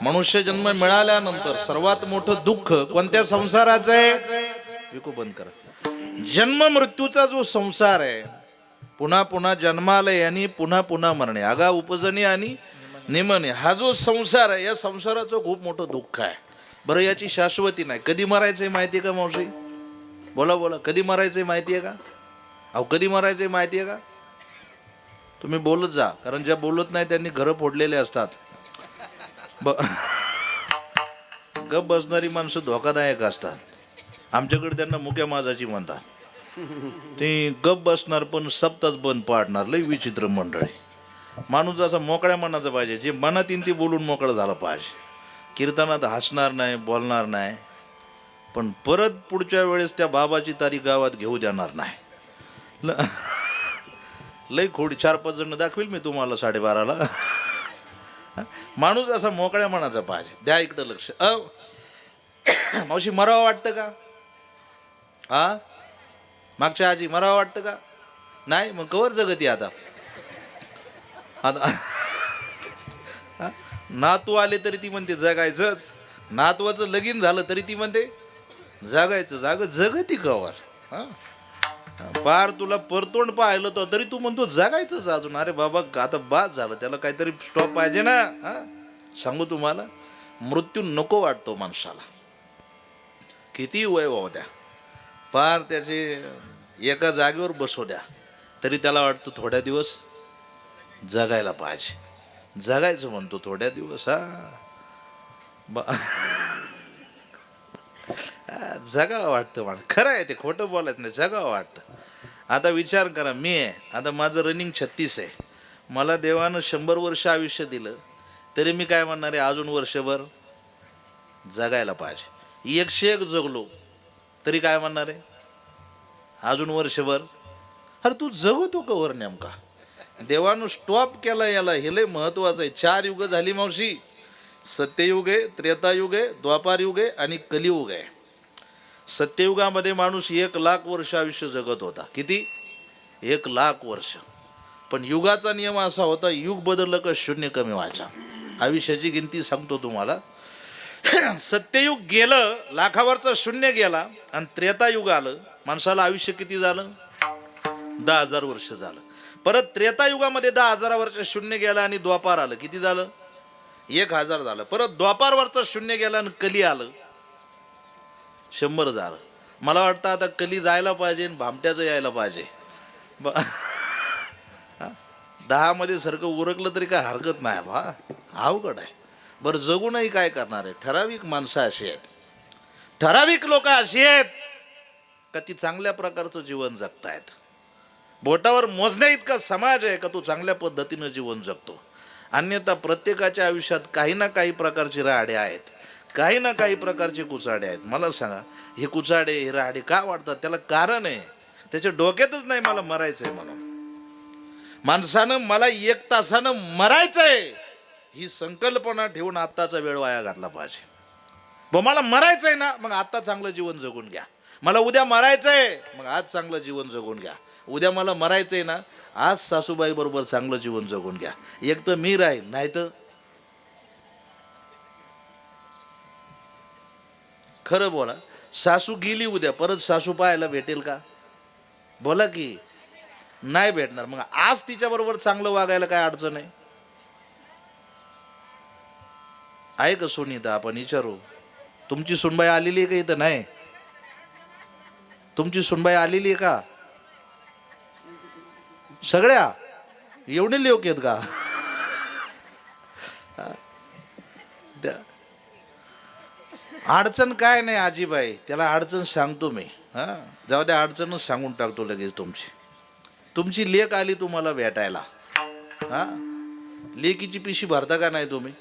मनुष्य जन्म मिळाल्यानंतर सर्वात मोठं दुःख कोणत्या संसाराचं आहे? विकू बंद करा. जन्म मृत्यूचा जो संसार आहे, पुन्हा पुन्हा जन्माला आणि पुन्हा पुन्हा मरणे, आगा उपजणे आणि निमणे, हा जो संसार आहे या संसाराचं खूप मोठं दुःख आहे. बरं याची शाश्वती नाही. कधी मरायचंय माहिती आहे का मावशी? बोला बोला, कधी मरायचंय माहिती आहे का? अहो कधी मरायचंय माहिती आहे का? तुम्ही बोलत जा, कारण ज्या बोलत नाही त्यांनी घरं फोडलेले असतात. गप बसणारी माणसं धोकादायक असतात. आमच्याकडे त्यांना मुक्या माझाची म्हणतात. ते गप बसणार पण सप्ताच बंद पाडणार. लई विचित्र मंडळी. माणूस असा मोकळ्या मनाचा पाहिजे, जे मनात येईल ते बोलून मोकळं झालं पाहिजे. कीर्तनात हसणार नाही, बोलणार नाही, पण परत पुढच्या वेळेस त्या बाबाची तारीख गावात घेऊ देणार नाही. लई खोडी 4-5 जण दाखवेल मी तुम्हाला 12:30ला. माणूस असा मोकळ्या मनाचा पाहिजे. द्या इकडं लक्ष. मावशी मरावं वाटतं का? हा मागच्या आजी मरावं वाटतं का? नाही, मग कवर जगती आता. नातू आले तरी ती म्हणते जगायचंच. नातवाचं लगीन झालं तरी ती म्हणते जगायचं. जगती कवर. हा पार तुला परतोंड पाहिलं तो तरी तू म्हणतो जगायचंच अजून. अरे बाबा आता बाद झालं, त्याला काहीतरी स्टॉप पाहिजे ना. हा सांगू तुम्हाला, मृत्यू नको वाटतो माणसाला. किती वय वाहू द्या, पार त्याचे एका जागेवर बसू द्या, तरी त्याला वाटतं थोड्या दिवस जगायला पाहिजे. जगायचं म्हणतो थोड्या दिवस. जगावं वाटतं मला. खरं आहे ते, खोटं बोलायचं नाही. जगावं वाटतं. आता विचार करा, मी आहे आता, माझं रनिंग 36 आहे. मला देवानं 100 वर्ष आयुष्य दिलं, तरी मी काय म्हणणार आहे? अजून वर्षभर जगायला पाहिजे. 101 जगलो तरी काय म्हणणार आहे? अजून वर्षभर. अरे तू जगतो कवर नेमका? देवानं स्टॉप केला याला, हे लय महत्वाचं आहे. 4 युग झाली मावशी. सत्ययुग आहे, त्रेतायुग आहे, द्वापारयुग आहे आणि कलियुग आहे. सत्ययुगामध्ये माणूस 1,00,000 वर्ष आयुष्य जगत होता. किती? 1,00,000 वर्ष. पण युगाचा नियम असा होता, युग बदललं का शून्य कमी व्हायचा. आयुष्याची गिनती सांगतो तुम्हाला. सत्ययुग गेलं, लाखावरचं शून्य गेला, आणि त्रेतायुग आलं. माणसाला आयुष्य किती झालं? 10,000 वर्ष झालं. परत त्रेतायुगामध्ये 10,000 वर्ष शून्य गेला आणि द्वापार आलं. किती झालं? 1,000 झालं. परत द्वापारवरचं शून्य गेलं आणि कली आलं, 100 झालं. मला वाटतं आता कली जायला पाहिजे आणि भामट्याचं यायला पाहिजे. 10 मध्ये सारखं उरकलं तरी काय हरकत नाही बा. अवघड आहे. बरं जगूनही काय करणार आहे? ठराविक माणसं अशी आहेत, ठराविक लोक अशी आहेत का ती चांगल्या प्रकारचं जीवन जगतायत. बोटावर मोजण्या इतका समाज आहे का तो चांगल्या पद्धतीनं जीवन जगतो. अन्यथा प्रत्येकाच्या आयुष्यात काही ना काही प्रकारचे राहाडे आहेत, काही ना काही प्रकारचे कुचाडे आहेत. मला सांगा, हे कुचाडे हे राहाडे का वाढतात? त्याला कारण आहे. त्याच्या डोक्यातच नाही मला मरायचंय म्हणून. माणसानं मला 1 तासानं मरायचंय ही संकल्पना ठेवून आत्ताचा वेळ वाया घातला पाहिजे. मला मरायचंय ना, मग आत्ता चांगलं जीवन जगून घ्या. मला उद्या मरायचंय, मग आज चांगलं जीवन जगून घ्या. उद्या मला मरायचंय ना, आज सासूबाई बरोबर चांगलं जीवन जगून घ्या. एक तर मी राहील, नाही तर खरं बोला, सासू गेली उद्या, परत सासू पाहायला भेटेल का? बोला की नाही भेटणार. मग आज तिच्या बरोबर चांगलं वागायला काय अडचण आहे? आहे का सुनीता? आपण विचारू. तुमची सुनबाई आलेली आहे का इथं? नाही. तुमची सुनबाई आलेली आहे का? सगळ्या एवढे लोक आहेत का? अडचण काय नाही आजीबाई, त्याला अडचण सांगतो मी. जाऊ द्या, अडचणच सांगून टाकतो लगेच. तुमची लेक आली तुम्हाला भेटायला. लेकीची पिशी भरता का नाही तुम्ही?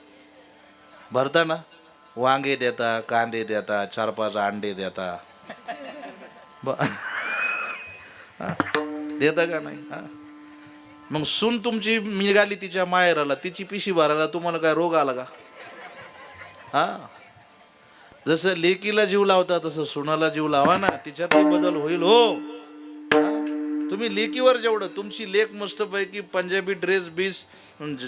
भरता ना. वांगे देता, कांदे देता, 4-5 अंडे देता, देता का नाही? मग सून तुमची निघाली तिच्या माहेराला, तिची पिशी भरायला तुम्हाला काय रोग आला का? जसं लेकीला जीव लावता तसं सुनाला जीव लावा ना, तिच्यातही बदल होईल. हो, तुम्ही लेकीवर जेवढं, तुमची लेक मस्तपैकी पंजाबी ड्रेस बीस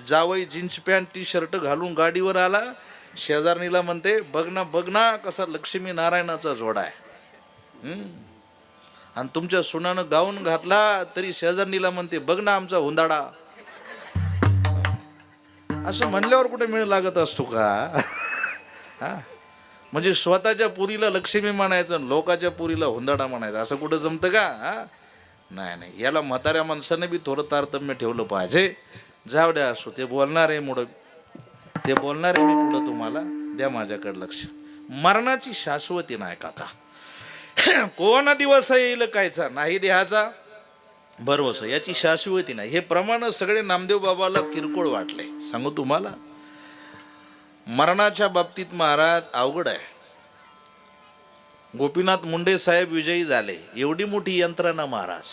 जावई जीन्स पॅन्ट टी शर्ट घालून गाडीवर आला, शेजारणीला म्हणते बघ ना कसा लक्ष्मी नारायणाचा जोडा आहे. आणि तुमच्या सुनानं गाऊन घातला तरी शेजारणीला म्हणते बघ ना आमचा हुंदाडा. असं म्हणल्यावर कुठे मेळ लागत असतो का? हा, म्हणजे स्वतःच्या पुरीला लक्ष्मी म्हणायचं, लोकाच्या पुरीला हुंदाडा म्हणायचं, असं कुठं जमतं का? हा, नाही, याला म्हाताऱ्या माणसाने बी थोडं तारतम्य ठेवलं पाहिजे. जाऊ द्या, असो ते बोलणार आहे मुळं, ते बोलणार आहे मी पुढं, तुम्हाला द्या माझ्याकडे लक्ष. मरणाची शाश्वती नाही काका. कोण दिवस येईल कायचा नाही देहाचा भरवस, याची शाश्वती नाही. हे प्रमाण सगळे नामदेव बाबाला किरकोळ वाटले. सांगू तुम्हाला, मरणाच्या बाबतीत महाराज अवघड आहे. गोपीनाथ मुंडे साहेब विजयी झाले, एवढी मोठी यंत्रणा महाराज,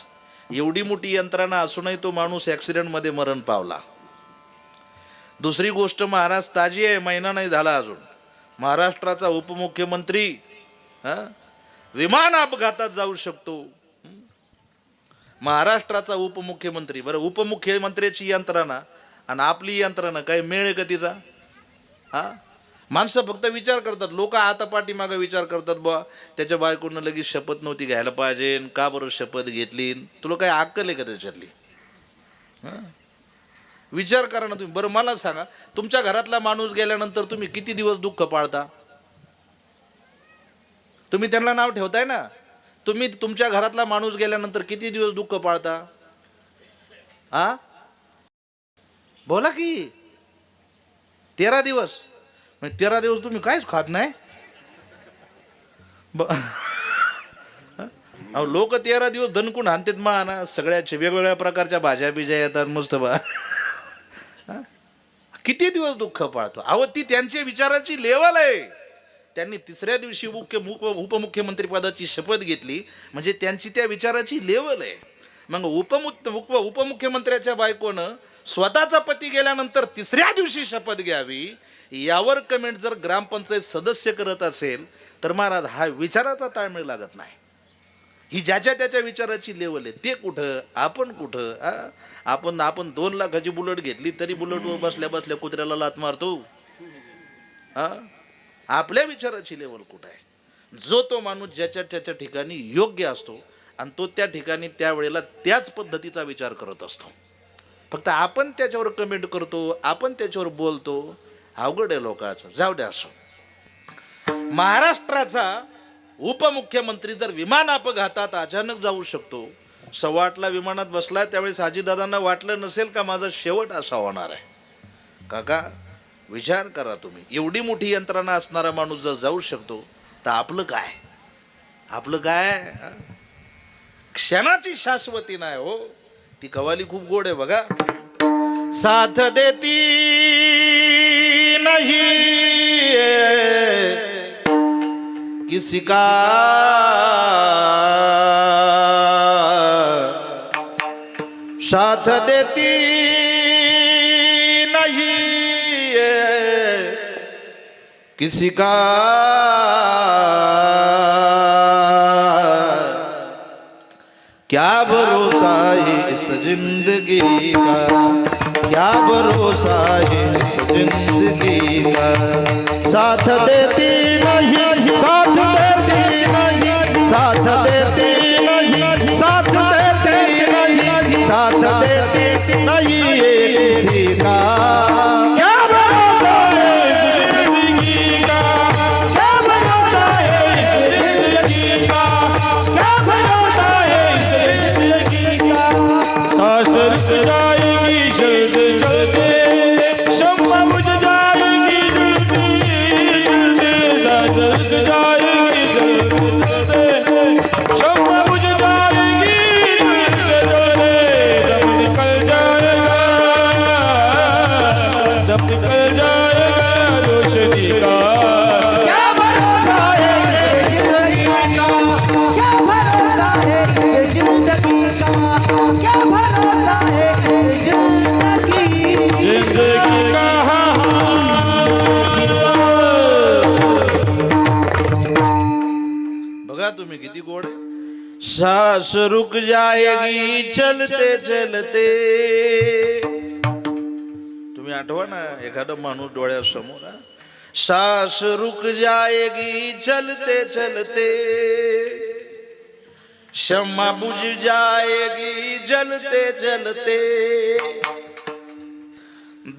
एवढी मोठी यंत्रणा असूनही तो माणूस ॲक्सिडेंटमध्ये मरण पावला. दुसरी गोष्ट महाराज ताजी आहे, महिना नाही झाला अजून, महाराष्ट्राचा उपमुख्यमंत्री विमान अपघातात जाऊ शकतो. महाराष्ट्राचा उपमुख्यमंत्री. बरं, उपमुख्यमंत्र्याची यंत्रणा आणि आपली यंत्रणा काही मेळ आहे का तिचा? हा, माणसं फक्त विचार करतात, लोक आता पाठीमागं विचार करतात, बा त्याच्या बायकोनं लगेच शपथ नव्हती घ्यायला पाहिजे, का बरं शपथ घेतली, तुला काही अक्कल आहे का त्याच्यातली? विचार करा ना तुम्ही. बरं मला सांगा, तुमच्या घरातला माणूस गेल्यानंतर तुम्ही किती दिवस दुःख पाळता? तुम्ही त्यांना नाव ठेवताय ना, तुम्ही तुमच्या घरातला माणूस गेल्यानंतर किती दिवस दुःख पाळता? हा, बोला की. 13 दिवस. 13 दिवस तुम्ही काहीच खात नाही? लोक 13 दिवस दणकून आणतात ना, सगळ्या वेगवेगळ्या प्रकारच्या भाज्या बिज्या येतात मस्त बा. किती दिवस दुःख पाळतो? अहो, ती त्यांच्या विचाराची लेवल आहे. त्यांनी 3ऱ्या दिवशी उपमुख्यमंत्री पदाची शपथ घेतली म्हणजे त्यांची त्या विचाराची लेवल आहे. मग उपमुख्यमंत्र्याच्या बायकोनं स्वतःचा पती गेल्यानंतर 3ऱ्या दिवशी शपथ घ्यावी, यावर कमेंट जर ग्रामपंचायत सदस्य करत असेल तर महाराज हा विचाराचा ताळमेळ लागत नाही. ही ज्याच्या त्याच्या विचाराची लेवल आहे. ते कुठं, आपण कुठं? आपण 2 लाखाची बुलेट घेतली तरी बुलेटवर बसल्या बसल्या कुत्र्याला लात मारतो. आपल्या विचाराची लेवल कुठं आहे? जो तो माणूस ज्याच्या त्याच्या ठिकाणी योग्य असतो आणि तो त्या ठिकाणी त्यावेळेला त्याच पद्धतीचा विचार करत असतो. फक्त आपण त्याच्यावर कमेंट करतो, आपण त्याच्यावर बोलतो. अवघड आहे लोकांचं. जाऊ द्या. असो, महाराष्ट्राचा उपमुख्यमंत्री जर विमान अपघातात अचानक जाऊ शकतो, 8:15 विमानात बसला, त्यावेळेस अजितदादांना वाटलं नसेल का माझा शेवट असा होणार आहे? काका विचार करा तुम्ही, एवढी मोठी यंत्रणा असणारा माणूस जर जाऊ शकतो तर आपलं काय? आपलं काय? क्षणाची शाश्वती नाही हो. ती कवाली खूप गोड आहे बघा. साथ देती नहीं किसी का साथ देती नहीं किसी का क्या भरोसा है इस जिंदगी का, क्या भरोसा है इस जिंदगी का. साथ देती नहीं, साथ देती नहीं, साथ देती नहीं, साथ देती नहीं, साथ देती नहीं किसी का. क्या भरोसा है जिंदगी का, क्या भरोसा है जिंदगी का, क्या भरोसा है जिंदगी का. सासर जाएगी चलते चलते, शम्मा बुझ जाएगी जलते जलते, सांस रुक जाएगी चलते चलते. तुम्ही आठवा ना एखादा माणूस डोळ्यासमोर, सांस रुक जाएगी चलते चलते, शम्मा बुझ जाएगी जलते जलते,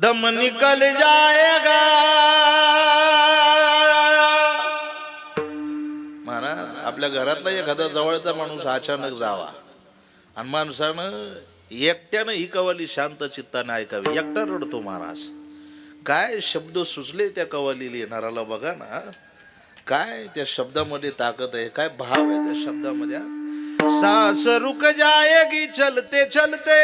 दम निकल जाएगा. महाराज आपल्या घरातला एखादा जवळचा माणूस अचानक जावा आणि माणसानं एकट्यानं ही कवाली शांत चित्ताने ऐकावी. एकटा रडतो महाराज. काय शब्द सुचले त्या कवाली लिहिणाराला बघा ना, काय त्या शब्दामध्ये ताकद आहे, काय भाव आहे त्या शब्दामध्ये. सांस रुक जाएगी चलते चलते,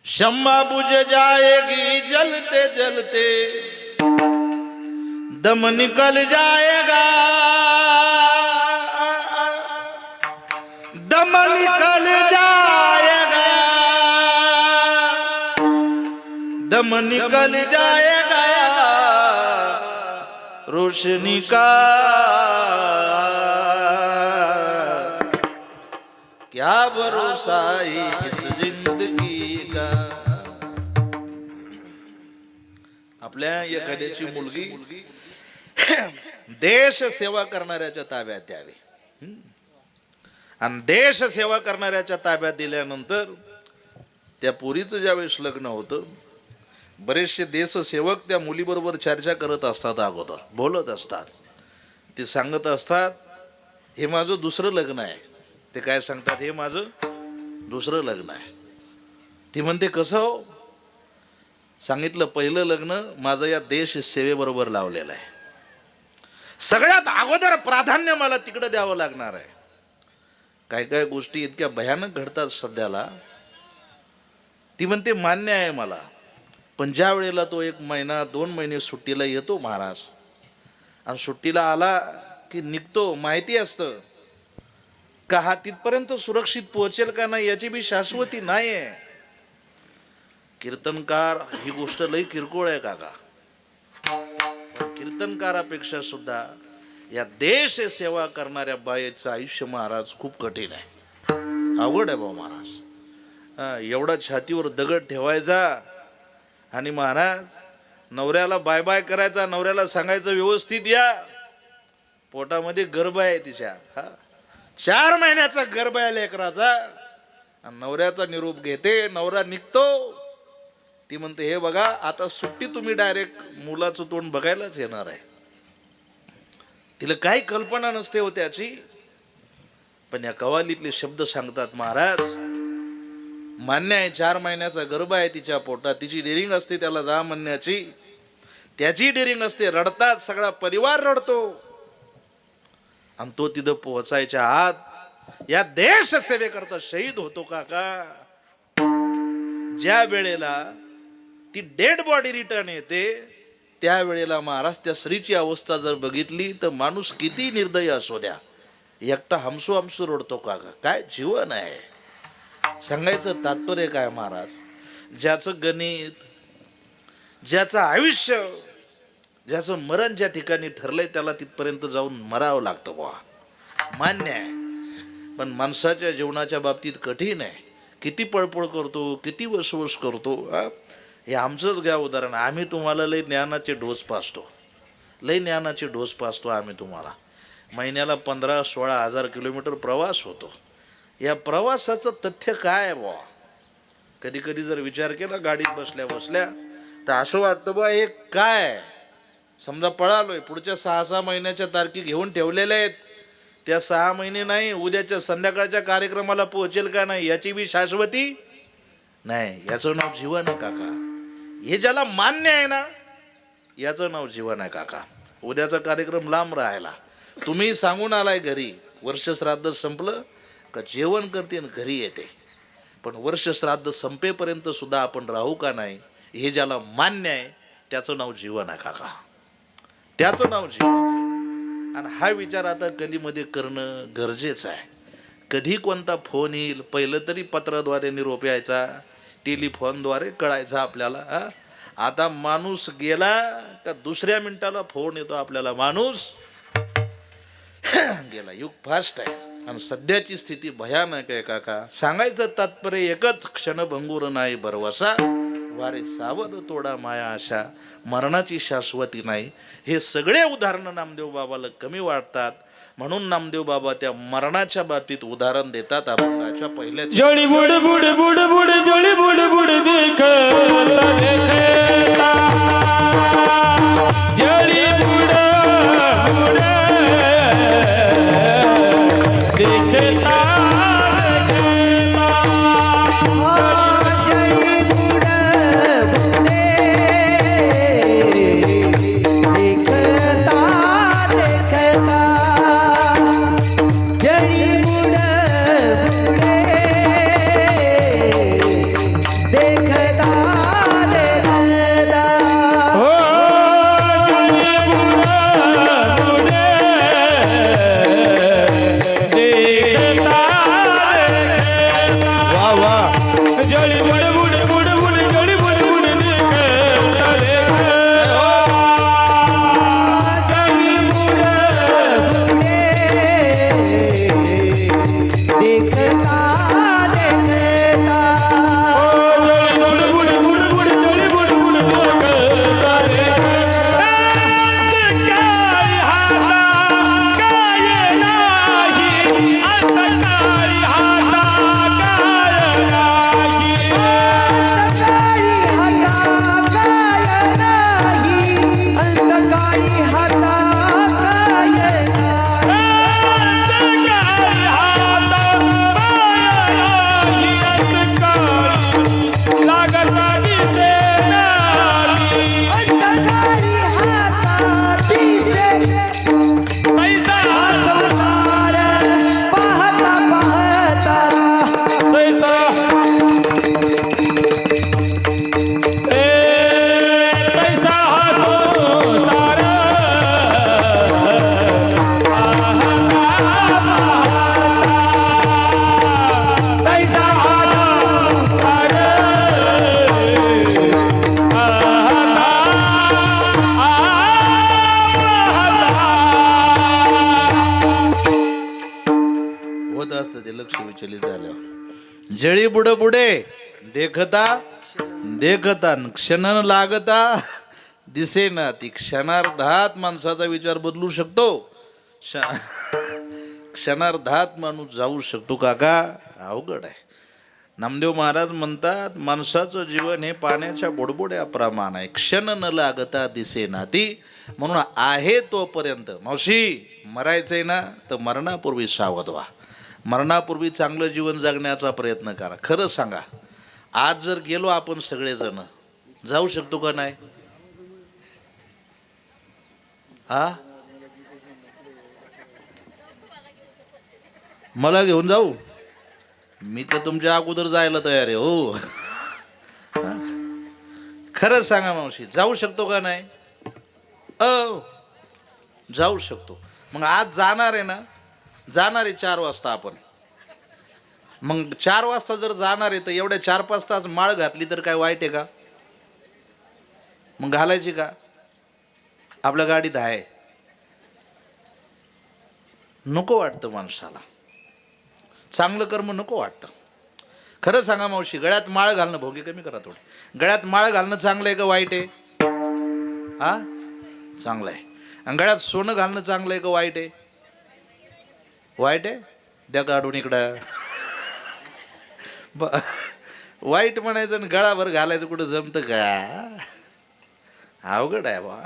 शम्मा बुझ जाएगी जलते जलते, दम निकल जाएगा, दम निकल जाएगा, दम निकल जाएगा, रोशनी का क्या भरोसा इस जिंदगी का. आपल्या एखाद्याची मुलगी देश सेवा करणाऱ्याच्या ताब्यात द्यावी आणि देश सेवा करणाऱ्याच्या ताब्यात दिल्यानंतर त्या पोरीचं ज्यावेळेस लग्न होतं, बरेचसे देशसेवक त्या मुलीबरोबर चर्चा करत असतात, अगोदर बोलत असतात. ते सांगत असतात हे माझं दुसरं लग्न आहे. ते काय सांगतात, हे माझं दुसरं लग्न आहे. ती म्हणते कसं हो. सांगितलं पहिलं लग्न माझं या देश सेवेबरोबर लावलेलं आहे, सगळ्यात अगोदर प्राधान्य मला तिकडे द्यावं लागणार आहे. काय काय गोष्टी इतक्या भयानक घडतात सध्याला. ती म्हणते मान्य आहे मला, पण ज्या वेळेला तो 1 महिना 2 महिने सुट्टीला येतो महाराज आणि सुट्टीला आला की निघतो, माहिती असतं का हा तिथपर्यंत सुरक्षित पोहोचेल का नाही याची बी शाश्वती नाही आहे. कीर्तनकार ही गोष्ट लई किरकोळ आहे काका. कीर्तनकारापेक्षा सुद्धा या देश सेवा करणाऱ्या बाईचं आयुष्य महाराज खूप कठीण आहे, अवघड आहे भाऊ महाराज. एवढा छातीवर दगड ठेवायचा आणि महाराज नवऱ्याला बाय बाय करायचा, नवऱ्याला सांगायचं व्यवस्थित या, पोटामध्ये गर्भ आहे तिच्या, 4 महिन्याचा गर्भ आहे लेकराचा, आणि नवऱ्याचा निरोप घेते, नवरा निघतो. ती म्हणते हे बघा आता सुट्टी तुम्ही डायरेक्ट मुलाचं तोंड बघायलाच येणार आहे. तिला काही कल्पना नसते हो त्याची, पण या कवालीतले शब्द सांगतात महाराज मान्य आहे 4 महिन्याचा गर्भ आहे तिच्या पोटात, तिची डेअरिंग असते त्याला जा म्हणण्याची, त्याची डेअरिंग असते, रडतात, सगळा परिवार रडतो, आणि तो तिथं पोहोचायच्या आत या देश सेवेकरता शहीद होतो काका. ज्या वेळेला ती डेड बॉडी रिटर्न येते त्यावेळेला महाराज त्या स्त्रीची अवस्था जर बघितली तर माणूस किती निर्दयी असो द्या, एकटा हमसू हमसू रडतो काका. काय जीवन आहे. सांगायचं तात्पर्य काय महाराज, ज्याचं गणित, ज्याचं आयुष्य, ज्याचं मरण ज्या ठिकाणी ठरलंय त्याला तिथपर्यंत जाऊन मरावं लागतं बुवा, मान्य आहे. पण माणसाच्या जीवनाच्या बाबतीत कठीण आहे. किती पळपळ करतो, किती वसवस करतो. हे आमचंच घ्या उदाहरण. आम्ही तुम्हाला लय ज्ञानाचे डोस पाजतो, लय ज्ञानाचे डोस पाजतो आम्ही तुम्हाला. महिन्याला 15-16 हजार किलोमीटर प्रवास होतो. या प्रवासाचं तथ्य काय आहे बुवा. कधी कधी जर विचार केला गाडीत बसल्या बसल्या तर असं वाटतं बा हे काय. समजा पळालोय, पुढच्या 6-6 महिन्याच्या तारखी घेऊन ठेवलेल्या आहेत, त्या 6 महिने नाही, उद्याच्या संध्याकाळच्या कार्यक्रमाला पोहोचेल का नाही याची बी शाश्वती नाही. याचं नाव जीवन आहे काका. हे ज्याला मान्य आहे ना याचं नाव जीवन आहे काका. उद्याचा कार्यक्रम लांब राहायला, तुम्ही सांगून आलाय घरी वर्ष श्राद्ध संपलं का जेवण करते आणि घरी येते, पण वर्ष श्राद्ध संपेपर्यंत सुद्धा आपण राहू का नाही हे ज्याला मान्य आहे त्याचं नाव जीवन आहे काका, त्याचं नाव जीवन. आणि हा विचार आता कलीमध्ये करणं गरजेचं आहे. कधी कोणता फोन येईल, पहिलं तरी पत्राद्वारे निरोप यायचा, टेलिफोनद्वारे कळायचा आपल्याला. आता माणूस गेला का दुसऱ्या मिनिटाला फोन येतो आपल्याला, माणूस गेला. युग फास्ट आहे आणि सध्याची स्थिती भयानक आहे काका. सांगायचं तात्पर्य एकच, क्षणभंगूर नाही भरवसा, वारे सावध तोडा माया आशा, मरणाची शाश्वती नाही. हे सगळे उदाहरणं नामदेव बाबाला कमी वाटतात, म्हणून नामदेव बाबा त्या मरणाच्या बाबतीत उदाहरण देतात. अभंगाच्या पहिल्या जळी बुड बुड बुड बुड जळी बुड बुड देखता देखता जळी बुड बुड देखता जड़ी बुड़ बुड़े देखता देखता जड़ी बुड़ बुड़े देखता देखता हो जळी बुड बुड देखता वा वा. जळी बुड बुड बुड बुड जळी बुड बुड देखता देखता जड़ी बुड़ बुड़े देखता देखता अंतकाळी हाता काय नाही अंतकाळी हाता काय नाही अंतकाळी हाता दिसे संसार पाहता पाहता पैसा होत असतं ते लक्ष विचलित झाल्यावर. जळी बुड बुडे देखता देखता क्षण लागता दिसेना ती. क्षणार्धात माणसाचा विचार बदलू शकतो, क्षणार्धात माणूस जाऊ शकतो काका. अवघड आहे. नामदेव महाराज म्हणतात माणसाचं जीवन हे पाण्याच्या बुडबुड्याप्रमाणे आहे. क्षण न लागता दिसेना ती. म्हणून आहे तोपर्यंत मावशी मरायचंय ना तर मरणापूर्वी सावध व्हा. मरणापूर्वी चांगलं जीवन जगण्याचा प्रयत्न करा. खरं सांगा, आज जर गेलो आपण सगळेजण, जाऊ शकतो का नाही? हा, मला घेऊन जाऊ? मी तर तुमच्या अगोदर जायला तयार आहे हो. खरंच सांगा मावशी, जाऊ शकतो का नाही? जाऊ शकतो. मग आज जाणार आहे ना, जाणार आहे 4 वाजता आपण. मग 4 वाजता जर जाणार आहे तर एवढ्या 4-5 तास माळ घातली तर काय वाईट आहे का? मग घालायची का? आपल्या गाडीत आहे. नको वाटतं माणसाला, चांगलं कर्म नको वाटतं. खरं सांगा मावशी, गळ्यात माळ घालणं, भोगे कमी करा थोडे, गळ्यात माळ घालणं चांगलं आहे का वाईट आहे? हा, चांगलं आहे. आणि गळ्यात सोनं घालणं चांगलं आहे का वाईट आहे? वाईट आहे. द्या काढून इकडं. वाईट म्हणायचं आणि गळाभर घालायचं कुठं जमतं का? अवघड आहे बा.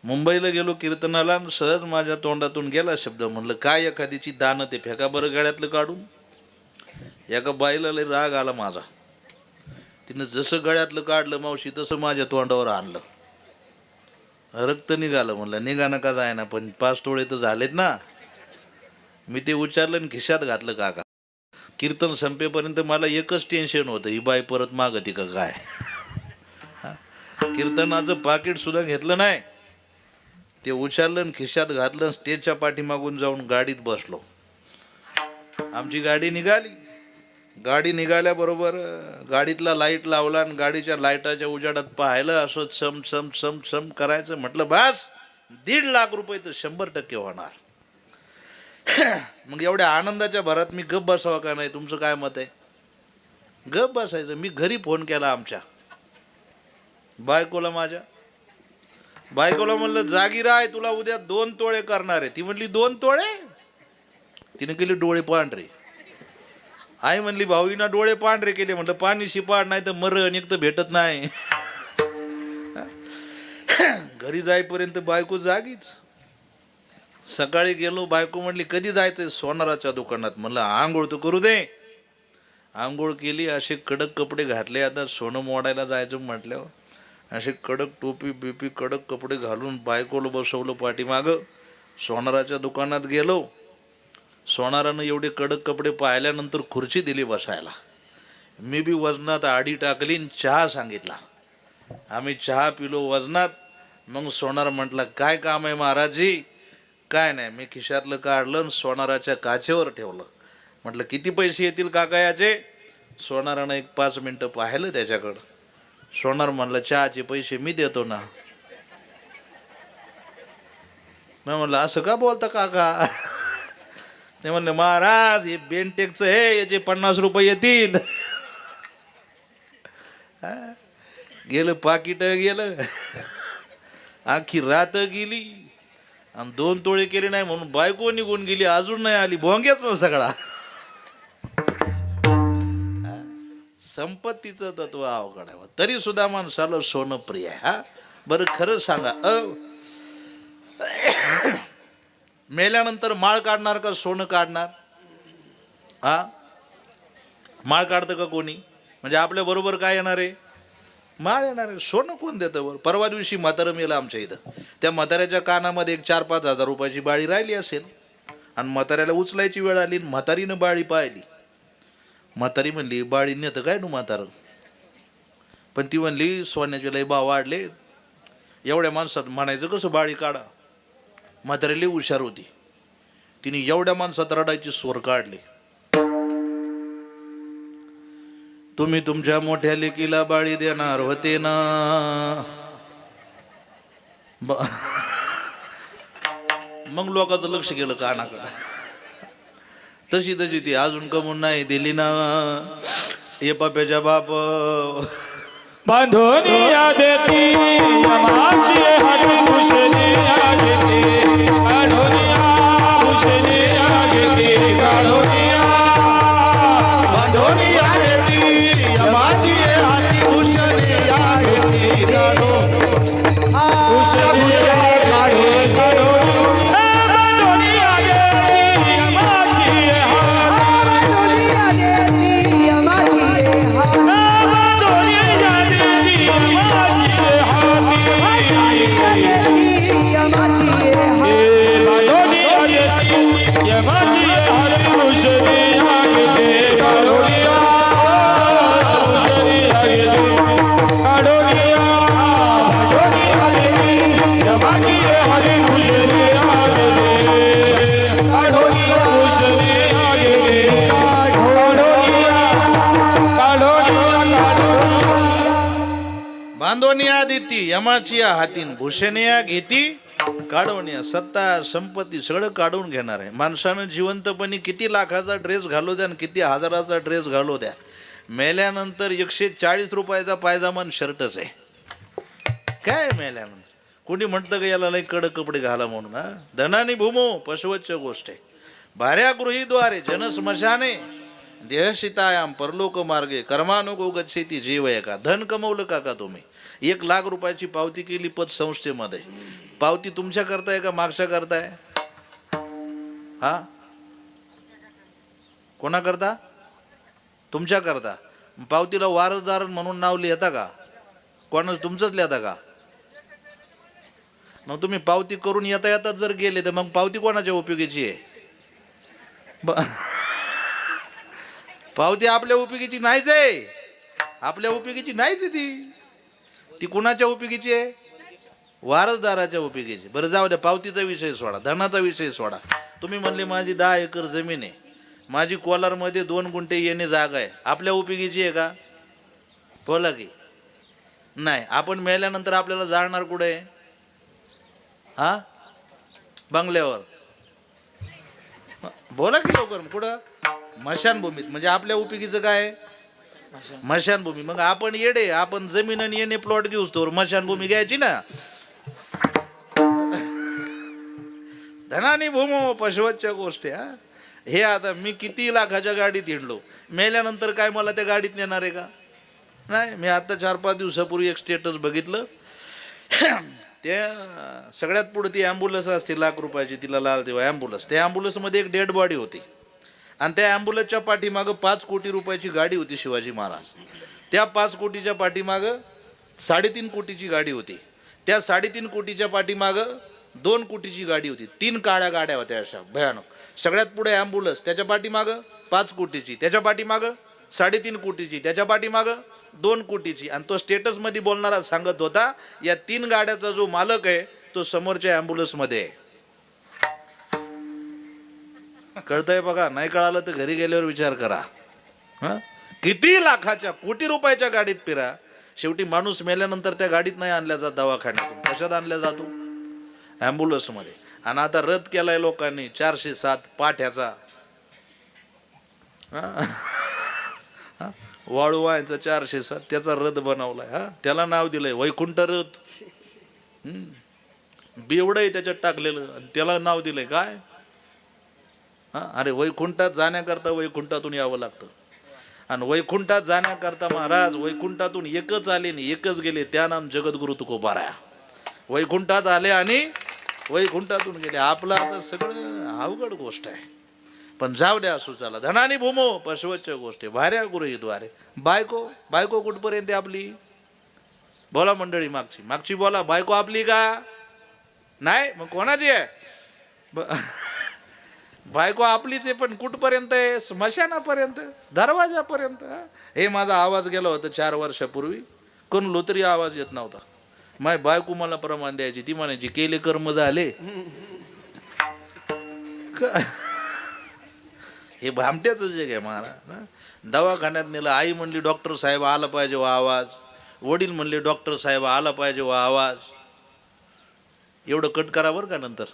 मुंबईला गेलो कीर्तनाला, सहज माझ्या तोंडातून गेला शब्द, म्हणलं काय एखादीची दानं ते फेका बरं गळ्यातलं काढून. एका बाईला लय राग आला माझा. तिनं जसं गळ्यातलं काढलं मावशी तसं माझ्या तोंडावर आणलं. रक्त निघालं. म्हणलं निघा नका जाय ना, पण 5 तोळे तर झालेत ना. मी ते उच्चारलं आणि खिशात घातलं काका. कीर्तन संपेपर्यंत मला एकच टेन्शन होतं, ही बाई परत मागती का काय. कीर्तनाचं पाकिट सुद्धा घेतलं नाही, ते उचललं आणि खिशात घातलं. स्टेजच्या पाठीमागून जाऊन गाडीत बसलो. आमची गाडी निघाली. गाडी निघाल्याबरोबर गाडीतला लाईट लावला आणि गाडीच्या लाईटाच्या उजाडात पाहायला असं चम चम चम चम करायचं. म्हटलं बस 1.5 लाख रुपये तर 100% होणार. मग एवढ्या आनंदाच्या भरात मी गप बसावं का नाही? तुमचं काय मत आहे? गप बसायचं. मी घरी फोन केला आमच्या बायकोला, माझ्या बायकोला म्हणलं जागी राय, तुला उद्या 2 तोळे करणार आहे. ती म्हणली 2 तोळे? तिने केले डोळे पांढरे. आई म्हणली भाऊईना डोळे पांढरे केले. म्हटलं पाणी शिपाड नाही तर मरण, एक तर भेटत नाही. घरी जाईपर्यंत बायको जागीच. सकाळी गेलो, बायको म्हणली कधी जायचंय? सोनाराच्या दुकानात. म्हणलं आंघोळ तर करू दे. आंघोळ केली, असे कडक कपडे घातले. आता सोनं मोडायला जायचं म्हटल्यावर असे कडक टोपी बिपी कडक कपडे घालून बायकोला बसवलं पाठीमागं. सोनाराच्या दुकानात गेलो. सोनारानं एवढे कडक कपडे पाहिल्यानंतर खुर्ची दिली बसायला. मी बी वजनात आडी टाकली, चहा सांगितला. आम्ही चहा पिलो वजनात. मग सोनार म्हटला काय काम आहे महाराजजी? काय नाही. मी खिशातलं काढलं आणि सोनाराच्या काचेवर ठेवलं. म्हटलं किती पैसे येतील काका याचे? सोनारानं 1-5 मिनटं पाहिलं त्याच्याकडं. सोनार म्हणलं चहाचे पैसे मी देतो ना. मी म्हणलं असं का बोलता काका? ते म्हणलं महाराज हे बेनटेकचं हे, याचे 50 रुपये येतील. गेलं पाकिट गेलं. आखी रात गेली आणि 2 तोळे केले नाही म्हणून बायको निघून गेली. अजून नाही आली. भोंग्याच ना सगळा. संपत्तीचं तत्व अवघड आहे. तरी सुद्धा माणसाला सोनं प्रिय आहे. हा बरं खरं सांगा, मेल्यानंतर माळ काढणार का सोनं काढणार? हा माळ काढतं का कोणी? म्हणजे आपल्या बरोबर काय येणार आहे? माळ येणार आहे. सोनं कोण देतं बरं? परवा दिवशी म्हातारं मेलं आमच्या इथं. त्या म्हाताऱ्याच्या कानामध्ये एक 4-5 हजार रुपयाची बाळी राहिली असेल आणि म्हाताऱ्याला उचलायची वेळ आली. म्हातारीनं बाळी पाहिली. म्हातारी म्हणली बाळी नेतं काय नु म्हातारं? पण ती म्हणली सोन्याचे लय भाव वाढले, एवढ्या माणसात म्हणायचं कसं बाळी काढा? म्हातारी लय हुशार होती. तिने एवढ्या माणसात रडायची स्वर काढले. तुम्ही तुमच्या मोठ्या लेकीला बाळी देणार होते ना? मग लोकांचं लक्ष गेलं कानाकडं. तशी ती अजून कमून नाही दिली ना. हे पाप्याच्या बाप बांधोनिया देती यमाची हाती भूषणिया घेते. काढोनिया भूषणिया घेते. काढोनिया बांधोनिया देती यमाची हाती भूषणिया घेती. काढो भूषणिया काढो काढो. बांधोनिया देती यमाची बांधोनिया देती यमाची बांधोनिया देती यमाची हातीन भूषणिया घेती. काढवण्या सत्ता संपत्ती सगळं काढून घेणार आहे. माणसानं जिवंतपणी किती लाखाचा ड्रेस घालू द्या आणि किती हजाराचा ड्रेस घालू द्या, मेल्यानंतर 140 रुपयाचा पायजामा शर्टच आहे. काय मेल्यानंतर कोणी म्हणतं का याला लई कडक कपडे घाला म्हणून? हा धनानी भूमो पशुवच्च गोष्ट आहे. भार्या गृहीद्वारे जनस्मशाने देहशितायाम परलोक मार्गे कर्मानुगो गच्छेती जीव एका. धन कमवलं का तुम्ही? 1 लाख रुपयाची पावती केली पतसंस्थेमध्ये. पावती तुमच्या करताय का मागच्या करताय? हा कोणा करता? तुमच्या करता. पावतीला वारसदार म्हणून नाव लिहिता का? कोणाच तुमचंच लिहिता का? मग तुम्ही पावती करून येता येतात जर गेले तर मग पावती कोणाच्या उपयोगीची आहे? पावती आपल्या उपयोगीची नाहीच आहे. आपल्या उपयोगीची नाहीच आहे ती कुणाच्या उपयोगीची आहे? वारसदाराच्या उपयोगीची. बरं जाऊ द्या, पावतीचा विषय सोडा, धनाचा विषय सोडा. तुम्ही म्हणले माझी 10 एकर जमीन आहे, माझी कोलारमध्ये 2 गुंठे येणे जागा आहे, आपल्या उपयोगीची आहे का? बोला की नाही. आपण मेल्यानंतर आपल्याला जाळणार कुठे आहे? हा बंगल्यावर बोला की लवकर कुठं मशानभूमीत म्हणजे आपल्या उपयोगीचं काय मशानभूमी मग आपण येडे आपण जमीन आणि येणे प्लॉट घेऊस तर मशानभूमी घ्यायची ना धनानी भूमो पशवतच्या गोष्टी हा हे आता मी किती लाखाच्या गाडीत हिंडलो मेल्यानंतर काय मला त्या गाडीत नेणार आहे का नाही मी आता 4-5 दिवसापूर्वी एक स्टेटस बघितलं त्या सगळ्यात पुढे ती ॲम्ब्युलन्स असते लाख रुपयाची तिला लाल देवा ॲम्ब्युलन्स त्या ॲम्ब्युलन्समध्ये एक डेड बॉडी होती आणि त्या ॲम्ब्युलन्सच्या पाठीमागं 5 कोटी रुपयाची गाडी होती शिवाजी महाराज त्या 5 कोटीच्या पाठीमागं 3.5 कोटीची गाडी होती त्या 3.5 कोटीच्या पाठीमागं 2 कोटीची गाडी होती 3 काळ्या गाड्या होत्या अशा भयानक सगळ्यात पुढे ॲम्ब्युलन्स त्याच्या पाठीमागं 5 कोटीची त्याच्या पाठीमागं 3.5 कोटीची त्याच्या पाठीमागं 2 कोटीची आणि तो स्टेटसमध्ये बोलणारा सांगत होता या 3 गाड्याचा जो मालक आहे तो समोरच्या ॲम्ब्युलन्समध्ये आहे कळतंय बघा नाही कळालं तर घरी गेल्यावर विचार करा हां किती लाखाच्या कोटी रुपयाच्या गाडीत फिरा शेवटी माणूस मेल्यानंतर त्या गाडीत नाही आणल्या जात दवाखान्यातून कशात आणल्या जातो ॲम्ब्युलन्समध्ये आणि आता रद्द केलाय लोकांनी 407 पाठ्याचा वाळू व्हायचा 407 त्याचा रथ बनवलाय हा त्याला नाव दिलंय वैकुंठ रथ बेवडंही त्याच्यात टाकलेलं आणि त्याला नाव दिलंय काय हा अरे वैकुंठात जाण्याकरता वैकुंठातून यावं लागतं आणि वैकुंठात जाण्याकरता महाराज वैकुंठातून एकच आले आणि एकच गेले त्या नाम जगद्गुरु तुकोबाराया वैकुंठात आले आणि वैकुंठातून गेले आपलं आता सगळं अवघड गोष्ट आहे पण जाऊ द्या असू चला धनानी भूमो पशवच्या गोष्टी भाऱ्या गुरुद्वारे बायको कुठपर्यंत आपली बोला मंडळी मागची बोला बायको आपली का नाही मग कोणाची आहे बायको आपलीच आहे पण कुठपर्यंत आहे स्मशानापर्यंत दरवाजापर्यंत हे माझा आवाज गेला होता 4 वर्षापूर्वी कोण तरी आवाज येत नव्हता माय बायको मला प्रमाण द्यायची ती म्हणायची केले कर्म झाले हे भामट्याचं जग आहे महाराज दवाखान्यात नेलं आई म्हणली डॉक्टर साहेब आला पाहिजे वा आवाज वडील म्हणले डॉक्टर साहेब आला पाहिजे वा आवाज एवढं कट करा बरं का नंतर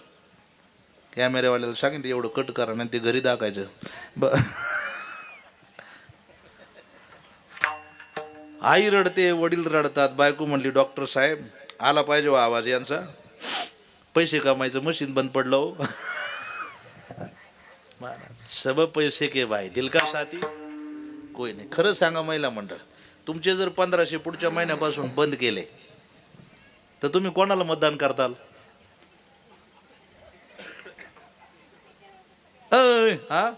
कॅमेऱ्यावाल्याला सांगितलं एवढं कट करा नाही ते घरी दाखायचं आई रडते वडील रडतात बायको म्हणली डॉक्टर साहेब आला पाहिजे वा आवाज यांचा पैसे कमायचं मशीन बंद पडलं हो सब पैसे के भाई दिल का साथी कोई नाही खरं सांगा महिला मंडळ तुमचे जर 1500 पुढच्या महिन्यापासून बंद केले तर तुम्ही कोणाला मतदान करताल हा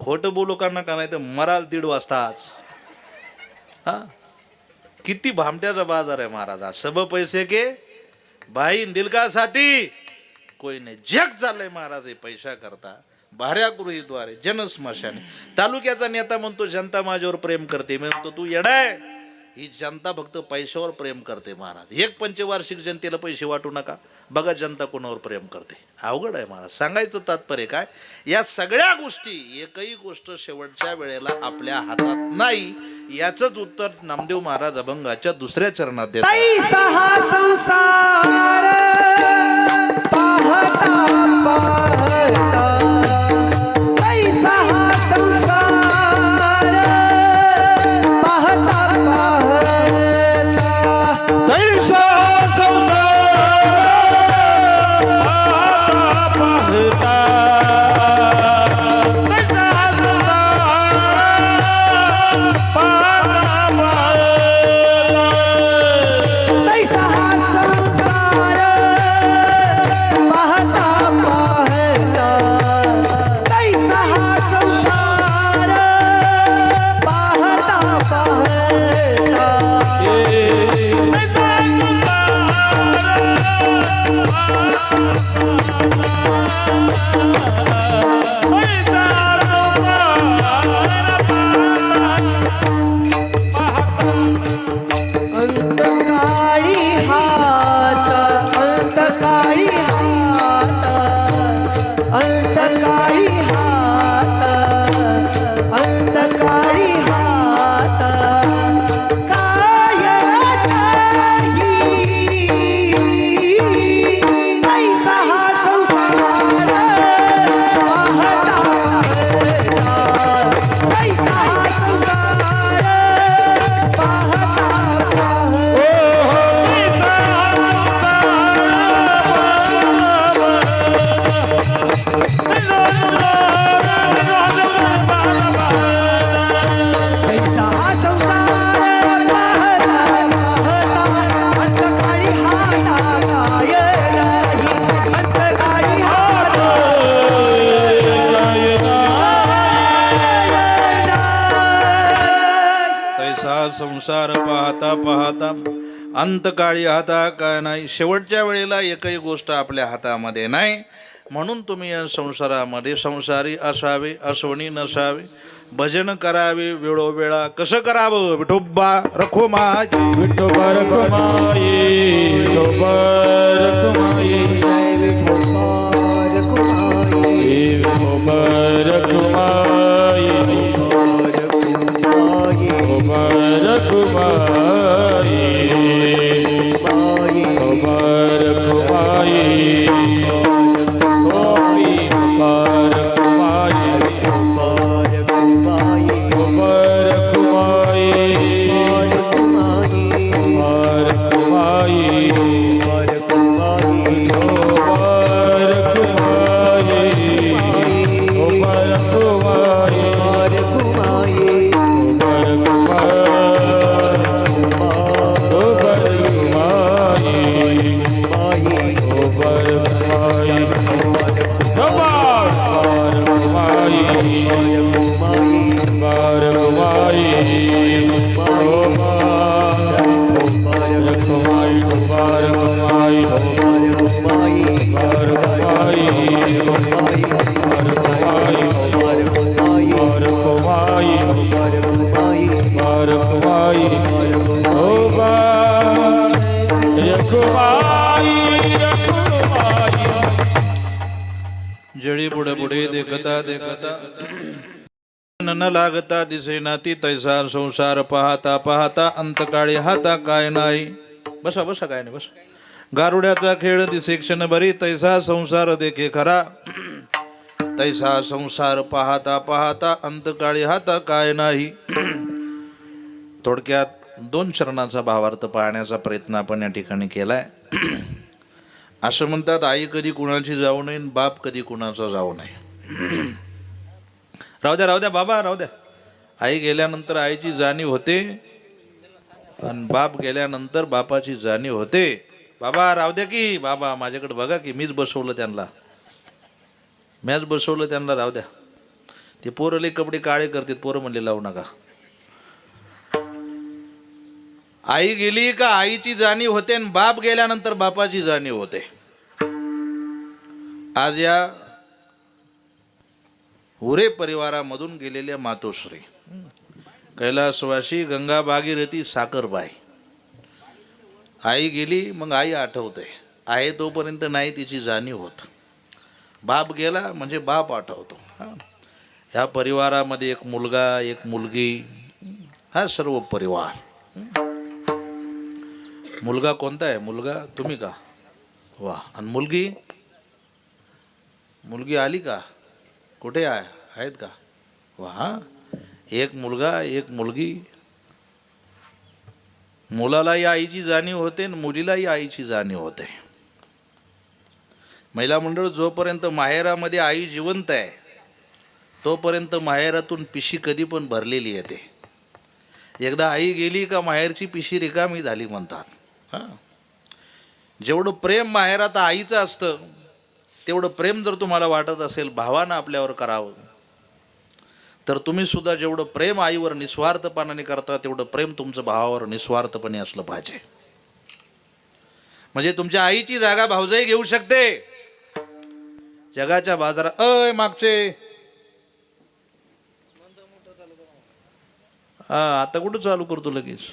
खोटं बोलू का नका नाही तर मराल 1:30 वाजता आज हा किती भामट्याचा बाजार आहे महाराजा सब पैसे के भाई दिल का साथी कोई नाही जग चाललंय महाराज हे पैसा करता भाऱ्या गृहीद्वारे जनस्मशाने तालुक्याचा नेता म्हणतो जनता माझ्यावर प्रेम करते मी म्हणतो तू येडाय ही जनता फक्त पैशावर प्रेम करते महाराज एक पंचवार्षिक जनतेला पैसे वाटू नका बघा जनता कोणावर प्रेम करते अवघड आहे महाराज सांगायचं तात्पर्य काय या सगळ्या गोष्टी एकही गोष्ट शेवटच्या वेळेला आपल्या हातात नाही याचंच उत्तर नामदेव महाराज अभंगाच्या 2ऱ्या चरणात देतात संसार पाहता पाहता संसार पाहता पाहता अंतकाळी हाता काय नाही. शेवटच्या वेळेला एकही गोष्ट आपल्या हातामध्ये नाही. म्हणून तुम्ही या संसारामध्ये संसारी असावे, असवणी नसावे. भजन करावे वेळोवेळा. कसं करावं? विठोबा रखुमाई, विठोबा रखुमाई, विठोबा रखुमाई, विठोबा रखुमाई, विठोबा रखुमाई, विठोबा रखुमाई, विठोबा रखुमाई, जळी पुढे पुढे देखता देखता न लागता दिसेना ती तैसा संसार पाहता पाहता अंतकाळी हाता काय नाही. बसा बसा, काय नाही बसा. गारुड्याचा खेळ दिसे क्षण बरी तैसा संसार देखे खरा. तैसा संसार पाहता पाहता अंतकाळी हाता काय नाही. थोडक्यात 2 चरणाचा भावार्थ पाहण्याचा प्रयत्न आपण या ठिकाणी केलाय. असं म्हणतात, आई कधी कुणाची जाऊ नये, बाप कधी कुणाचा जाऊ नये. राहू द्या राहू द्या बाबा, राहू द्या. आई गेल्यानंतर आईची जाणीव होते आणि बाप गेल्यानंतर बापाची जाणीव होते. बाबा राहू द्या की, बाबा माझ्याकडे बघा की, मीच बसवलं त्यांना, मॅच बसवलं त्यांना, राहू द्या. ते पोरं लई कपडे काळे करतात, पोरं म्हणले लावू नका. आई गेली का आईची जाणीव होते आणि बाप गेल्यानंतर बापाची जाणीव होते. आज या उरे परिवारामधून गेलेल्या मातोश्री कैलासवासी गंगा भागीरथी साखरबाई, आई गेली मग आई आठवते. आहे तोपर्यंत नाही तिची जाणीव होत. बाप गेला म्हणजे बाप आठवतो. ह्या परिवारामध्ये एक मुलगा, एक मुलगी, हा सर्व परिवार. मुलगा कोणता आहे? मुलगा तुम्ही का? वा. आणि मुलगी? मुलगी आली का? कुठे आहेत का? वा. एक मुलगा, एक मुलगी. मुलालाही आईची जाणीव होते आणि मुलीलाही आईची जाणीव होते. महिला मंडळ, जोपर्यंत माहेरामध्ये आई जिवंत आहे तोपर्यंत माहेरातून पिशी कधी पण भरलेली येते. एकदा आई गेली का माहेरची पिशी रिकामी झाली म्हणतात. जेवढं प्रेम माहेरात आईचं असतं तेवढं प्रेम जर तुम्हाला वाटत असेल भावानं आपल्यावर करावं, तर तुम्ही सुद्धा जेवढं प्रेम आईवर निस्वार्थपणाने करता तेवढं प्रेम तुमचं भावावर निस्वार्थपणे असलं पाहिजे. म्हणजे तुमच्या आईची जागा भावजाई घेऊ शकते. जगाच्या बाजारात मागचे आता कुठं चालू करतो लगेच.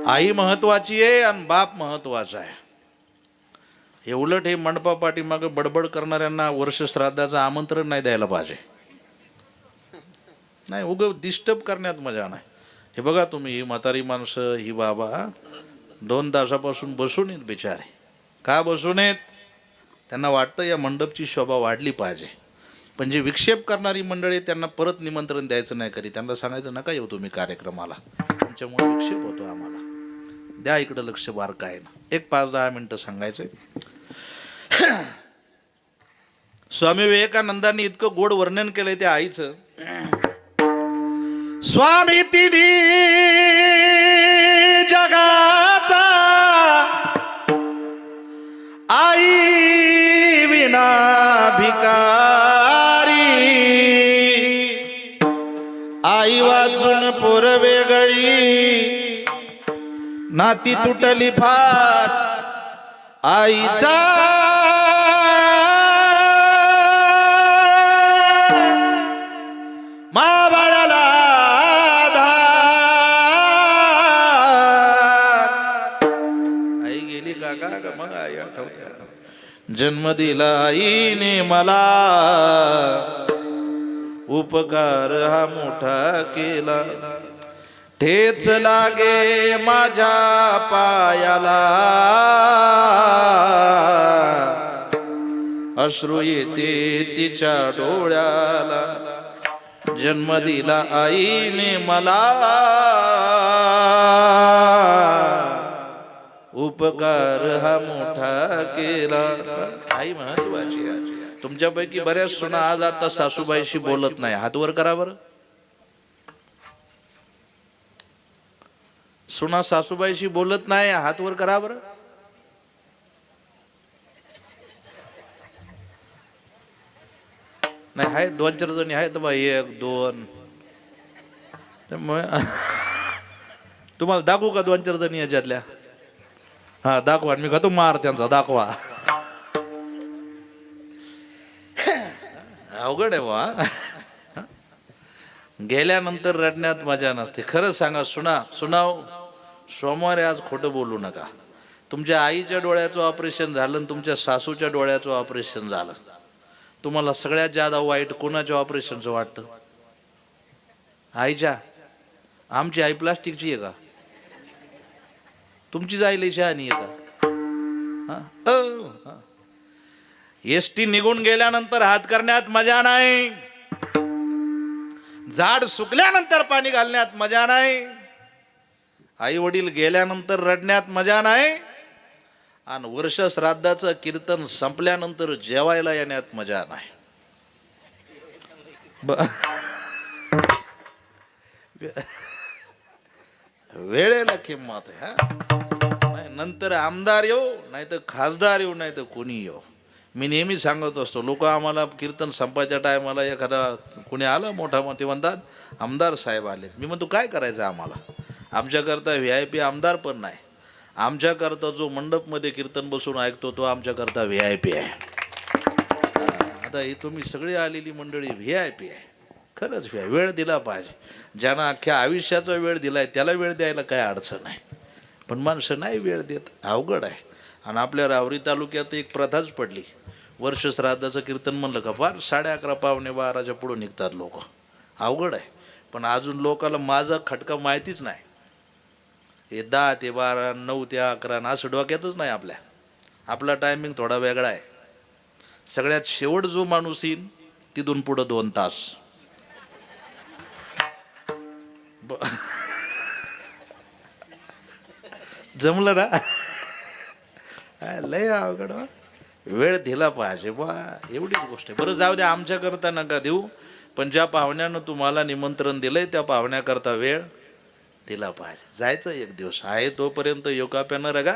आई महत्वाची आहे आणि बाप महत्वाचा आहे. हे उलट हे मंडपा पाठीमागं बडबड करणाऱ्यांना वर्ष श्राद्धाचं आमंत्रण नाही द्यायला पाहिजे. नाही, उगं डिस्टर्ब करण्यात मजा नाही. हे बघा तुम्ही, ही म्हातारी माणसं, ही बाबा 2 तासापासून बसून येत बिचारे. का बसून येत? त्यांना वाटतं या मंडपची शोभा वाढली पाहिजे. पण जे विक्षेप करणारी मंडळी त्यांना परत निमंत्रण द्यायचं नाही कधी. त्यांना सांगायचं नका येऊ तुम्ही कार्यक्रमाला, तुमच्यामुळे विक्षेप होतो आम्हाला. द्या इकडं लक्ष बारकाईनं. एक 5-10 मिनटं सांगायचं. स्वामी विवेकानंदांनी इतकं गोड वर्णन केलंय त्या आईचं. स्वामी तिन्ही जगाचा आई विना भिकारी, आई वाचून पोर वेगळी नाती तुटली फार आईचा मा बाळाला आई गेली काका का मग आई आठवते जन्म दिला आईने मला उपकार हा मोठा केला ठेच लागे माझ्या पायाला अश्रू येते तिच्या डोळ्याला जन्म दिला आईने मला उपकार हा मोठा केला आई महत्वाची आहे तुमच्यापैकी बऱ्याच सुना आज आता सासूबाईशी बोलत नाही हात वर करा बरं सुना सासूबाईशी बोलत नाही हात वर करा बरं नाही आहेत 2-4 जणी आहेत बा 1-2 तुम्हाला दाखवू का 2-4 जणी याच्यातल्या हा दाखवा मी का तो मार त्यांचा दाखवा अवघड आहे बा गेल्यानंतर रडण्यात मजा नसते खरं सांगा सुनाव सोमवारी आज खोटं बोलू नका तुमच्या आईच्या डोळ्याचं ऑपरेशन झालं तुमच्या सासूच्या डोळ्याचं ऑपरेशन झालं तुम्हाला सगळ्यात जादा वाईट कोणाच्या ऑपरेशनचं वाटतं आईच्या आमची आई प्लास्टिकची आहे का तुमची आई लई शहाणी आहे का एसटी निघून गेल्यानंतर हात करण्यात मजा नाही झाड सुकल्यानंतर पाणी घालण्यात मजा नाही आई वडील गेल्यानंतर रडण्यात मजा नाही आणि वर्ष श्राद्धाचं कीर्तन संपल्यानंतर जेवायला येण्यात मजा नाही वेळेला किंमत आहे हा नंतर आमदार येऊ नाही तर खासदार येऊ नाही तर कोणी येऊ मी नेहमी सांगत असतो लोक आम्हाला कीर्तन संपायच्या टायमाला एखादा कोणी आलं मोठा मोठे म्हणतात आमदार साहेब आलेत मी म्हणतो काय करायचं आम्हाला आमच्याकरता VIP आमदार पण नाही आमच्याकरता जो मंडपमध्ये कीर्तन बसून ऐकतो तो आमच्याकरता VIP आहे आता ही तुम्ही सगळी आलेली मंडळी VIP आहे खरंच वेळ दिला पाहिजे ज्यांना अख्ख्या आयुष्याचा वेळ दिलाय त्याला वेळ द्यायला काय अडचण नाही पण माणसं नाही वेळ देत अवघड आहे आणि आपल्या रावरी तालुक्यात एक प्रथाच पडली वर्ष श्राद्धाचं कीर्तन म्हणलं का फार 11:30 पावणे 12च्या पुढे निघतात लोक अवघड आहे पण अजून लोकांना माझा खटका माहितीच नाही हे 10 ते 12 9 ते 11 असं डोक्यातच नाही आपला टायमिंग थोडा वेगळा आहे सगळ्यात शेवट जो माणूस येईल तिथून पुढं 2 तास जमलं ना लय अवघड वेळ दिला पाहिजे बा एवढीच गोष्ट आहे बरं जाऊ द्या आमच्याकरता नका देऊ पण ज्या पाहुण्यानं तुम्हाला निमंत्रण दिलंय त्या पाहुण्याकरता वेळ दिला पाहिजे जायचं एक दिवस आहे तोपर्यंत योगाप्यानं रगा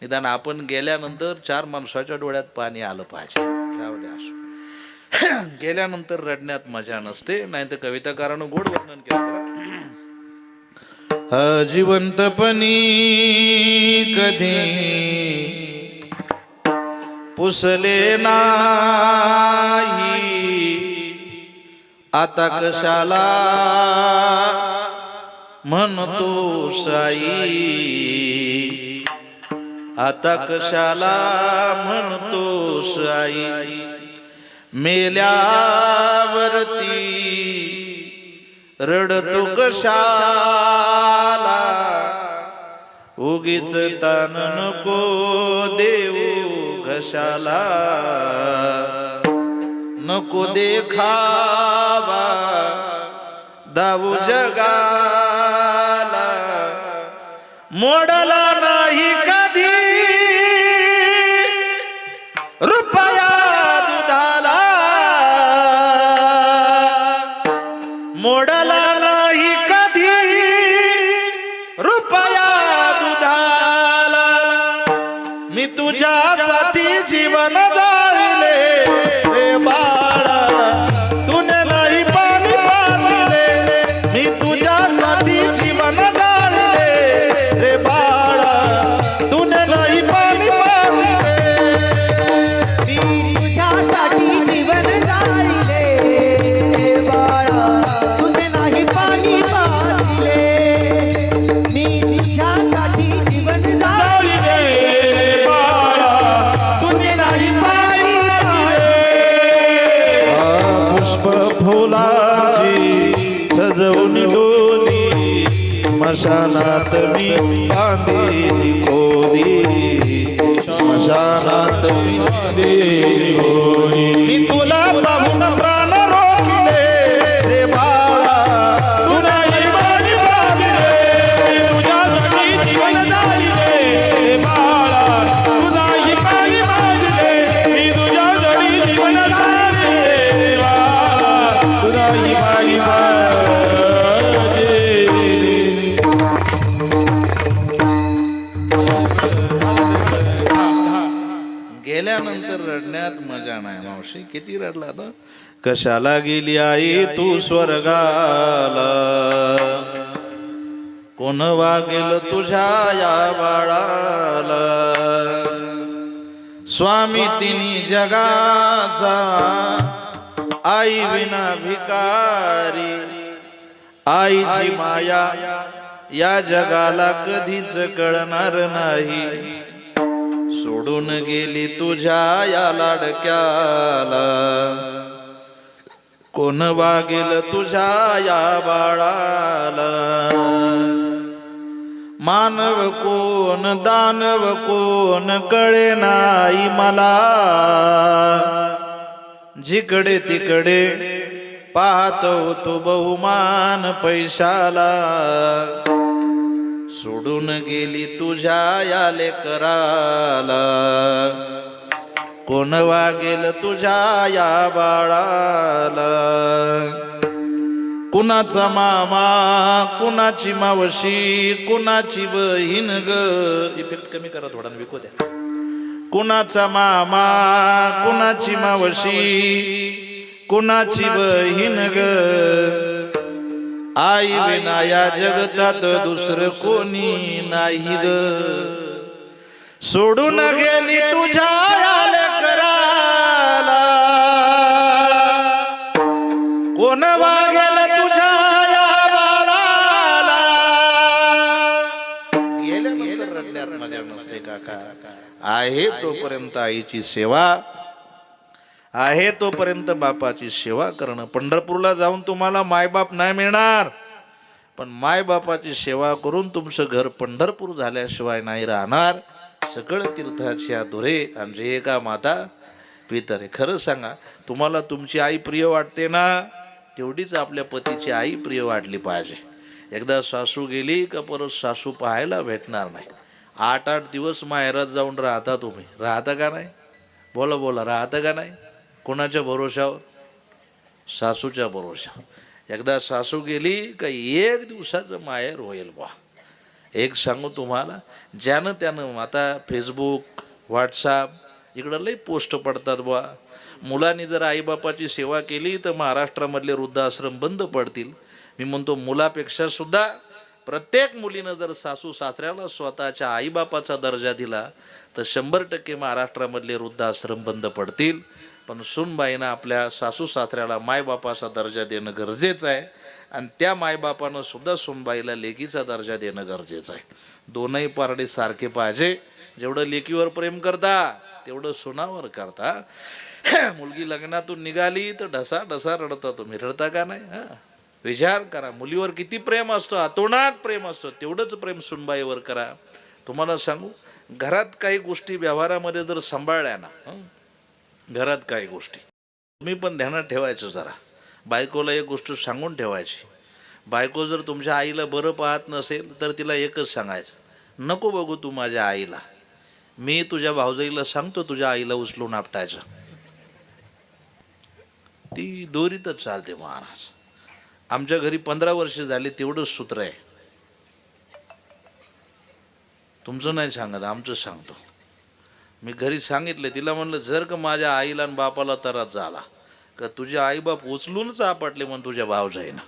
निदान आपण गेल्यानंतर 4 माणसाच्या डोळ्यात पाणी आलं पाहिजे जाऊ द्या असो गेल्यानंतर रडण्यात मजा नसते नाही तर कविताकारानं गोड वर्णन केलं जिवंतपणी कधी पुसले नाही आता कशाला म्हणतो साई आता कशाला म्हणतो साई मेल्यावरती रडतो कशाला उगीच तान नको देऊ घशाला नको देखावा दाऊ जगाला मोडला नाही कधी रुपया दुधाला मोडला नाही कधी रुपया दुधाला मी तुझ्यासाठी जीवन जाळले रे बाळा तुने नाही पाणी पाजले स्मशानात मी बांधेली खोली, स्मशानात मी बांधेली खोली. मी तुला पाहून प्राण रोखले रे बाळा, तू नाही माझी बाजले, तुझ्यासाठी जीवन जाईले रे बाळा. तू नाही माझी बाजले, मी तुझ्यासाठी जीवन जाईले रे बाळा. तू नाही माझी बाजले. गेल्यानंतर रडण्यात मजा नाही. मावशी किती रडला ना. कशाला गेली आई तू स्वर्गाला, कोण वागेल तुझ्या या बाळाला. स्वामी तिन्ही जगाचा, आई विना भिकारी. आईची माया या जगाला कधीच कळणार नाही. सोडून गेली तुझ्या या लाडक्याला, कोण वागेल तुझ्या या बाळाला. मानव कोण दानव कोण कळे नाही मला. जिकडे तिकडे पाहतो तो बहुमान पैशाला. सोडून गेली तुझ्या या लेकराला, कोण वागेल तुझ्या या बाळाला. कुणाचा मामा कुणाची मावशी कुणाची बहीण ग. इफेक्ट कमी करा थोडा, विकू द्या. कुणाचा मामा कुणाची मावशी कुणाची बहीण ग. आई विना या जगतात दुसरं कोणी नाही ग. सोडून गेली तुझ्या या लेकराला, कोण वागेल तुझ्या या बाळाला. गेल्यानंतर रडण्यात मजा नसते काका. आहे तोपर्यंत आईची सेवा, आहे तोपर्यंत बापाची सेवा करणं. पंढरपूरला जाऊन तुम्हाला मायबाप नाही मिळणार, पण मायबापाची सेवा करून तुमचं घर पंढरपूर झाल्याशिवाय नाही राहणार. सकळ तीर्थाची अधुरे आणि का माता पितरे. खरं सांगा, तुम्हाला तुमची आई प्रिय वाटते ना, तेवढीच आपल्या पतीची आई प्रिय वाटली पाहिजे. एकदा सासू गेली का परत सासू पाहायला भेटणार नाही. 8-8 दिवस माहेरात जाऊन राहता तुम्ही. राहता का नाही? बोला बोला, राहता का नाही? कोणाच्या भरोशावर? सासूच्या भरोशावर. एकदा सासू गेली का 1 दिवसाचं माहेर होईल बा. एक सांगू तुम्हाला, ज्यानं त्यानं आता फेसबुक व्हॉट्सॲप इकडं लई पोस्ट पडतात बा. मुलांनी जर आईबापाची सेवा केली तर महाराष्ट्रामधले वृद्धाश्रम बंद पडतील. मी म्हणतो मुलापेक्षा सुद्धा प्रत्येक मुलीनं जर सासू सासऱ्याला स्वतःच्या आईबापाचा दर्जा दिला तर 100% महाराष्ट्रामधले वृद्धाश्रम बंद पडतील. पण सूनबाईनं आपल्या सासू सासऱ्याला मायबापाचा दर्जा देणं गरजेचं आहे, आणि त्या मायबापानं सुद्धा सूनबाईला लेकीचा दर्जा देणं गरजेचं आहे. दोनही पारडे सारखे पाहिजे. जेवढं लेकीवर प्रेम करता तेवढं सुनावर करता. मुलगी लग्नातून निघाली तर ढसा ढसा रडता तुम्ही. रडता का नाही? विचार करा, मुलीवर किती प्रेम असतो, अतोनात प्रेम असतो. तेवढंच प्रेम सुनबाईवर करा. तुम्हाला सांगू, घरात काही गोष्टी व्यवहारामध्ये जर सांभाळल्या ना, घरात काही गोष्टी तुम्ही पण ध्यानात ठेवायचं. जरा बायकोला एक गोष्ट सांगून ठेवायची. बायको जर तुमच्या आईला बरं पाहत नसेल तर तिला एकच सांगायचं, नको बघू तू माझ्या आईला, मी तुझ्या भाऊजाईला सांगतो तुझ्या आईला उचलून आपटायचं. ती दोरीतच चालते महाराज. आमच्या घरी 15 वर्ष झाली तेवढंच सूत्र आहे. तुमचं नाही सांगत, आमचं सांगतो. मी घरी सांगितलं, तिला म्हणलं जर का माझ्या आईला आणि बापाला त्रास झाला का तुझे आईबाप उचलूनच आपटले म्हण तुझ्या भावजाईनं.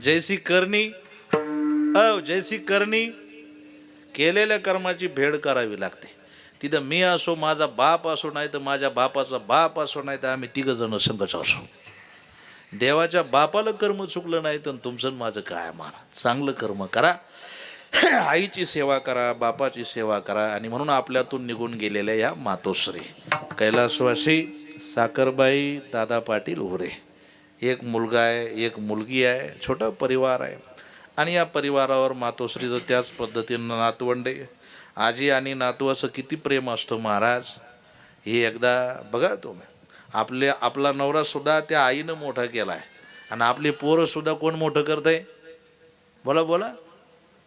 जैसी करणी जैसी करणी, केलेल्या कर्माची भेड करावी लागते. तिथं मी असो, माझा बाप असो, नाही तर माझ्या बापाचा बाप असो, नाही तर आम्ही 3 जण संघच असो. देवाच्या बापाला कर्म चुकलं नाही तर तुमचं माझं काय माना. चांगलं कर्म करा, आईची सेवा करा, बापाची सेवा करा. आणि म्हणून आपल्यातून निघून गेलेल्या या मातोश्री कैलासवासी साखरबाई दादा पाटील उरे, एक मुलगा आहे, एक मुलगी आहे, छोटा परिवार आहे. आणि या परिवारावर मातोश्रीचं त्याच पद्धतीनं नातवंडे आजी आणि नातवाचं किती प्रेम असतं महाराज, हे एकदा बघा तुम्ही. आपला नवरासुद्धा त्या आईनं मोठा केला आहे आणि आपली पोरंसुद्धा कोण मोठं करतंय? बोला बोला.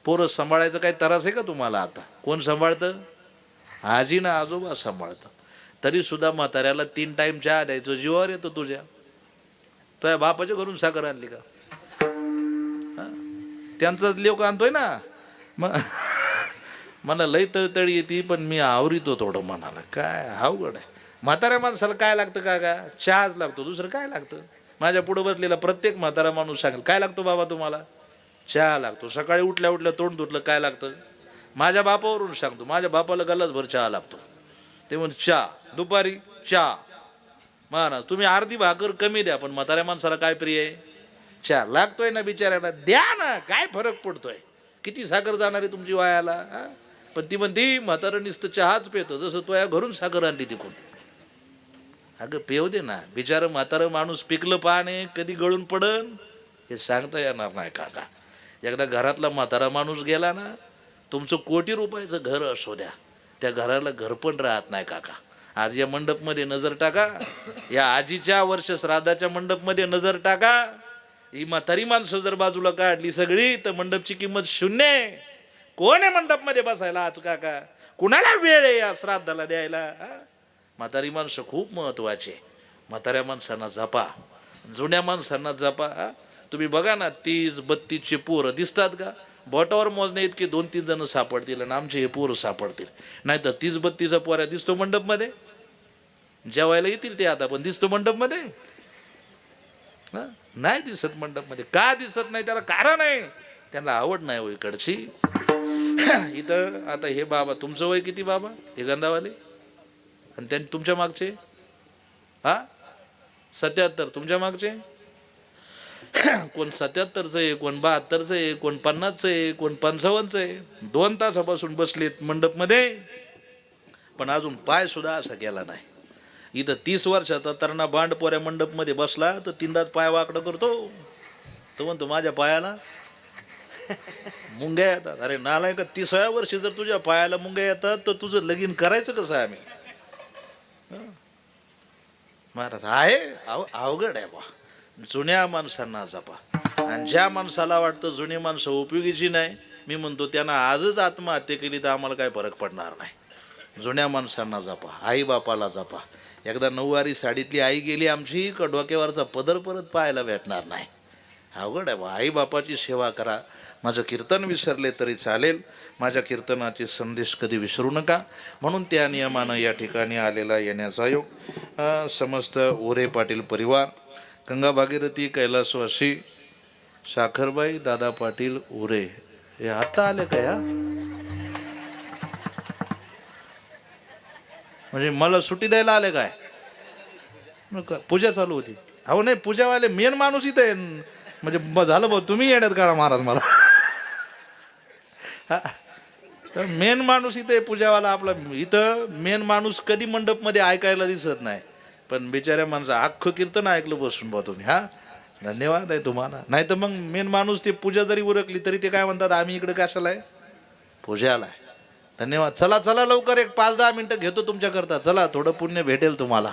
पोरं सांभाळायचं काही त्रास आहे का तुम्हाला? आता कोण सांभाळतं? आजी ना आजोबा सांभाळतं. तरीसुद्धा म्हाताऱ्याला 3 टाईम चहा द्यायचं, जीवावर येतं तुझ्या. तुझ्या बापाच्या घरून साखर आणली का? त्यांचाच लोक आणतोय ना. मग मला लई तळतळी येते, पण मी आवरितो थोडं मनाला. काय अवघड आहे. म्हाताऱ्या माणसाला काय लागतं का? चहाच लागतो, दुसरं काय लागतं? माझ्या पुढं बसलेला प्रत्येक म्हातारा माणूस सांगेल, काय लागतो बाबा तुम्हाला? चहा लागतो. सकाळी उठल्या उठल्या तोंड धुतलं काय लागतं? माझ्या बापावरून सांगतो, माझ्या बापाला गल्लासभर चहा लागतो. ते म्हणून चहा, दुपारी चहा. म्हणा तुम्ही अर्धी भाकर कमी द्या, पण म्हाताऱ्या माणसाला काय प्रिय आहे? चहा लागतोय ना बिचाऱ्याला, द्या ना. काय फरक पडतोय? किती साखर जाणार आहे तुमची वायाला? पण ती म्हणती म्हातारं नुसतं चहाच पेतो, जसं तो या घरून साखर आणली तिकून. अगं पेव दे ना. बिचारं म्हातारं माणूस पिकलं पाने कधी गळून पडन हे सांगता येणार नाही काका. एकदा घरातला म्हातारा माणूस गेला ना, तुमचं कोटी रुपयाचं घर असू द्या, त्या घराला घर पण राहत नाही काका. आज या मंडपमध्ये नजर टाका, या आजीच्या वर्ष श्राद्धाच्या मंडपमध्ये नजर टाका. ही म्हातारी माणसं जर बाजूला काढली सगळी तर मंडपची किंमत शून्य. कोण आहे मंडपमध्ये बसायला आज काका? कुणाला वेळ आहे या श्राद्धाला द्यायला? म्हातारी माणसं खूप महत्वाचे. म्हाताऱ्या माणसांना जपा, जुन्या माणसांना जपा. तुम्ही बघा ना, 30-32चे पोरं दिसतात का? बोटावर मोजणे इतके 2-3 जण सापडतील आणि आमचे हे पोरं सापडतील. नाही तर 30-32चा पोऱ्या दिसतो मंडपमध्ये. जेवायला येतील ते आता, पण दिसतो मंडपमध्ये? नाही दिसत मंडपमध्ये. का दिसत नाही? त्याला कारण आहे, त्यांना आवड नाही हो इकडची. इथं आता हे बाबा, तुमचं वय किती बाबा? हे गंधावाले. आणि त्यांनी तुमच्या मागचे 77. तुमच्या मागचे कोण 77चं आहे, कोण 72चं आहे, कोण 50चं आहे, कोण 55चं आहे. 2 तासापासून बसलेत मंडपमध्ये, पण अजून पाय सुद्धा असा गेला नाही. इथं 30 वर्षाचा तरणा बांडपोऱ्या मंडपमध्ये बसला तर 3दाच पाय वाकडं करतो. तो म्हणतो माझ्या पायाला मुंग्या येतात. अरे नालाय का, 30व्या वर्षी जर तुझ्या पायाला मुंग्या येतात तर तुझं लगीन करायचं कसं? आम्ही महाराज आहे अवघड आहे बा. जुन्या माणसांना जपा. आणि ज्या माणसाला वाटतं जुनी माणसं उपयोगीची नाही, मी म्हणतो त्यांना आजच आत्महत्या केली तर आम्हाला काय फरक पडणार नाही. जुन्या माणसांना जपा, आई बापाला जपा. एकदा 9वारी साडीतली आई गेली आमची, का डोक्यावरचा पदर परत पाहायला भेटणार नाही. अवघड आहे बा. आई बापाची सेवा करा. माझं कीर्तन विसरले तरी चालेल, माझ्या कीर्तनाचे संदेश कधी विसरू नका. म्हणून त्या नियमानं या ठिकाणी आलेला येण्याचा योग. समस्त ओरे पाटील परिवार, गंगा भागीरथी कैलासवासी साखरबाई दादा पाटील ओरे हे आता आले का? या म्हणजे मला सुट्टी द्यायला आले काय? पूजा चालू होती. अहो नाही, पूजावाले मेन माणूस इथं आहे. म्हणजे झालं भाऊ, तुम्ही येण्यात काढा महाराज मला. तर मेन माणूस इथं आहे पूजावाला आपला. इथं मेन माणूस कधी मंडपमध्ये ऐकायला दिसत नाही, पण बिचाऱ्या माणसं अख्खं कीर्तन ऐकलं बसून बा तुम्ही. धन्यवाद आहे तुम्हाला. नाही तर मग मेन माणूस ते पूजा जरी उरकली तरी ते काय म्हणतात, आम्ही इकडे कशाला आहे? पूजाला आहे. धन्यवाद. चला चला लवकर, एक 5-10 मिनटं घेतो तुमच्याकरता. चला, थोडं पुण्य भेटेल तुम्हाला.